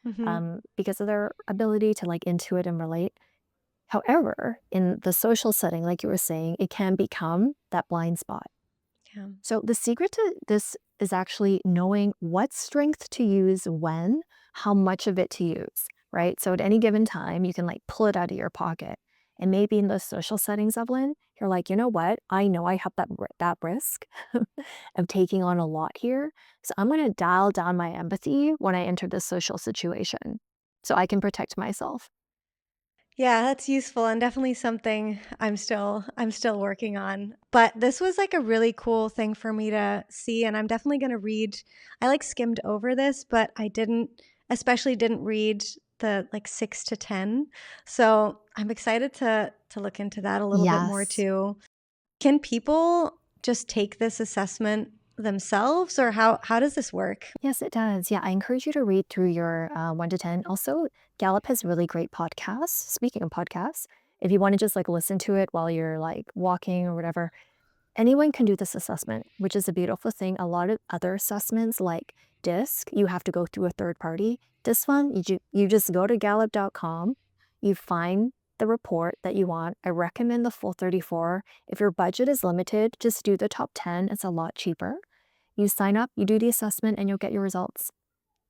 S1: Hmm.
S2: because of their ability to like intuit and relate. However, in the social setting, like you were saying, it can become that blind spot.
S1: Yeah.
S2: So the secret to this is actually knowing what strength to use when, how much of it to use, right? So at any given time, you can like pull it out of your pocket. And maybe in those social settings, Evelyn, you're like, you know what? I know I have that risk of taking on a lot here. So I'm going to dial down my empathy when I enter this social situation so I can protect myself.
S1: Yeah, that's useful and definitely something I'm still working on. But this was like a really cool thing for me to see, and I'm definitely going to read. I like skimmed over this, but I didn't read the like 6 to 10. So, I'm excited to look into that a little bit more
S2: Yes.
S1: too. Can people just take this assessment themselves, or how does this work?
S2: Yes, it does. Yeah, I encourage you to read through your 1 to 10. Also, Gallup has really great podcasts. Speaking of podcasts, if you want to just like listen to it while you're like walking or whatever, anyone can do this assessment, which is a beautiful thing. A lot of other assessments like DISC, you have to go through a third party. This one, you just go to gallup.com, you find the report that you want. I recommend the full 34. If your budget is limited, just do the top 10. It's a lot cheaper. You sign up, you do the assessment, and you'll get your results.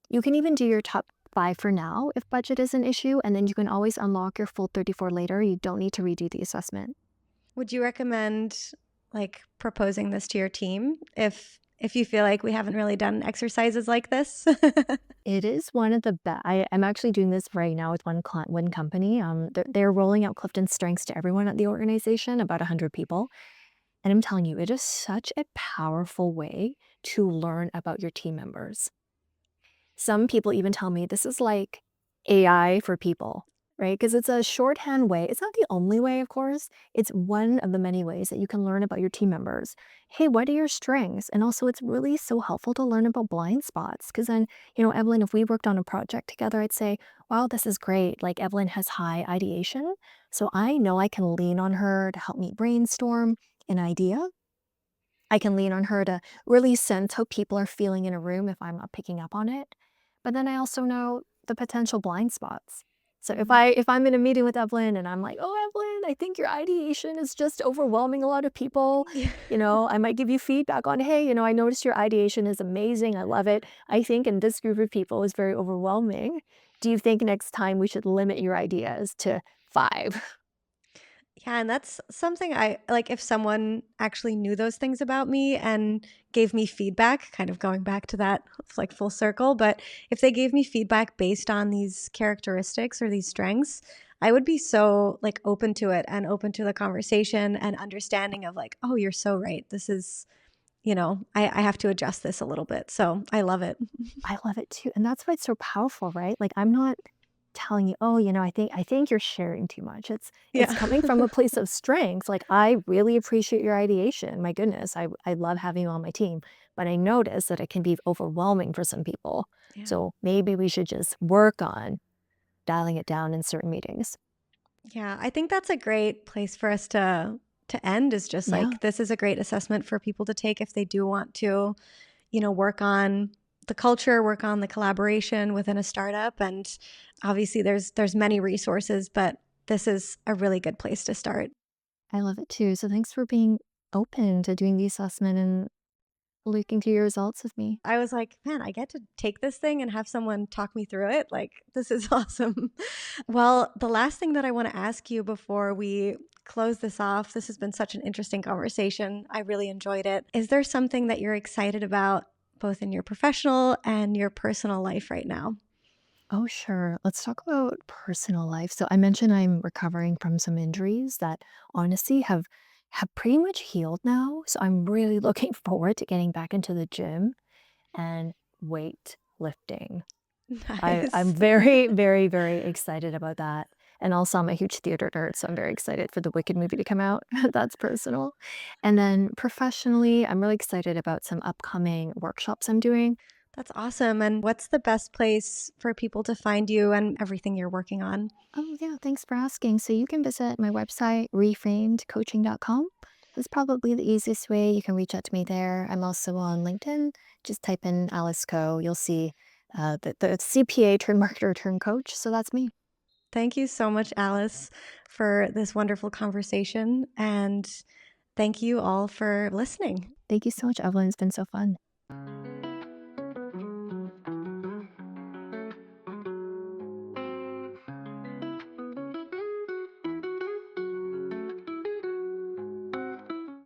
S2: You can even do your top 5 for now if budget is an issue, and then you can always unlock your full 34 later. You don't need to redo the assessment.
S1: Would you recommend like proposing this to your team if you feel like we haven't really done exercises like this?
S2: It is one of the best. I'm actually doing this right now with one company. They're rolling out CliftonStrengths to everyone at the organization, about 100 people. And I'm telling you, it is such a powerful way to learn about your team members. Some people even tell me this is like AI for people. right? Because it's a shorthand way. It's not the only way, of course. It's one of the many ways that you can learn about your team members. Hey, what are your strengths? And also, it's really so helpful to learn about blind spots. Because then, Evelyn, if we worked on a project together, I'd say, wow, this is great. Like, Evelyn has high ideation. So I know I can lean on her to help me brainstorm an idea. I can lean on her to really sense how people are feeling in a room if I'm not picking up on it. But then I also know the potential blind spots. So if
S1: Mm.
S2: I'm in a meeting with Evelyn and I'm like, "Oh, Evelyn, I think your ideation is just overwhelming a lot of people."
S1: Yeah.
S2: I might give you feedback on, "Hey, I noticed your ideation is amazing. I love it. I think in this group of people is very overwhelming. Do you think next time we should limit your ideas to 5?"
S1: Yeah, and that's something I like if someone actually knew those things about me and gave me feedback, kind of going back to that like full circle, but if they gave me feedback based on these characteristics or these strengths, I would be so like open to it and open to the conversation and understanding of like, oh, you're so right. This is, I have to adjust this a little bit. So I love it.
S2: I love it too, and that's why it's so powerful, right? Like, I'm not telling you, "Oh, I think you're sharing too much." It's
S1: Yeah.
S2: coming from a place of strength, like, "I really appreciate your ideation. My goodness, I love having you on my team, but I notice that it can be overwhelming for some people.
S1: Yeah.
S2: So maybe we should just work on dialing it down in certain meetings."
S1: Yeah, I think that's a great place for us to end is just
S2: Yeah,
S1: like this is a great assessment for people to take if they do want to, work on the culture, work on the collaboration within a startup and obviously there's many resources, but this is a really good place to start.
S2: I love it too. So thanks for being open to doing the assessment and looking through your results with me.
S1: I was like, man, I get to take this thing and have someone talk me through it. Like, this is awesome. Well, the last thing that I want to ask you before we close this off, this has been such an interesting conversation. I really enjoyed it. Is there something that you're excited about, both in your professional and your personal life right now?
S2: Oh, sure. Let's talk about personal life. So I mentioned I'm recovering from some injuries that honestly have pretty much healed now. So I'm really looking forward to getting back into the gym and weight lifting. I'm
S1: Nice.
S2: very, very, very excited about that. And also, I'm a huge theater nerd, so I'm very excited for the Wicked movie to come out. That's personal. And then professionally, I'm really excited about some upcoming workshops I'm doing.
S1: That's awesome. And what's the best place for people to find you and everything you're working on?
S2: Oh, yeah. Thanks for asking. So you can visit my website, reframedcoaching.com. That's probably the easiest way. You can reach out to me there. I'm also on LinkedIn. Just type in Alice Co. You'll see the CPA turned marketer turned coach. So that's me.
S1: Thank you so much, Alice, for this wonderful conversation. And thank you all for listening.
S2: Thank you so much, Evelyn. It's been so fun.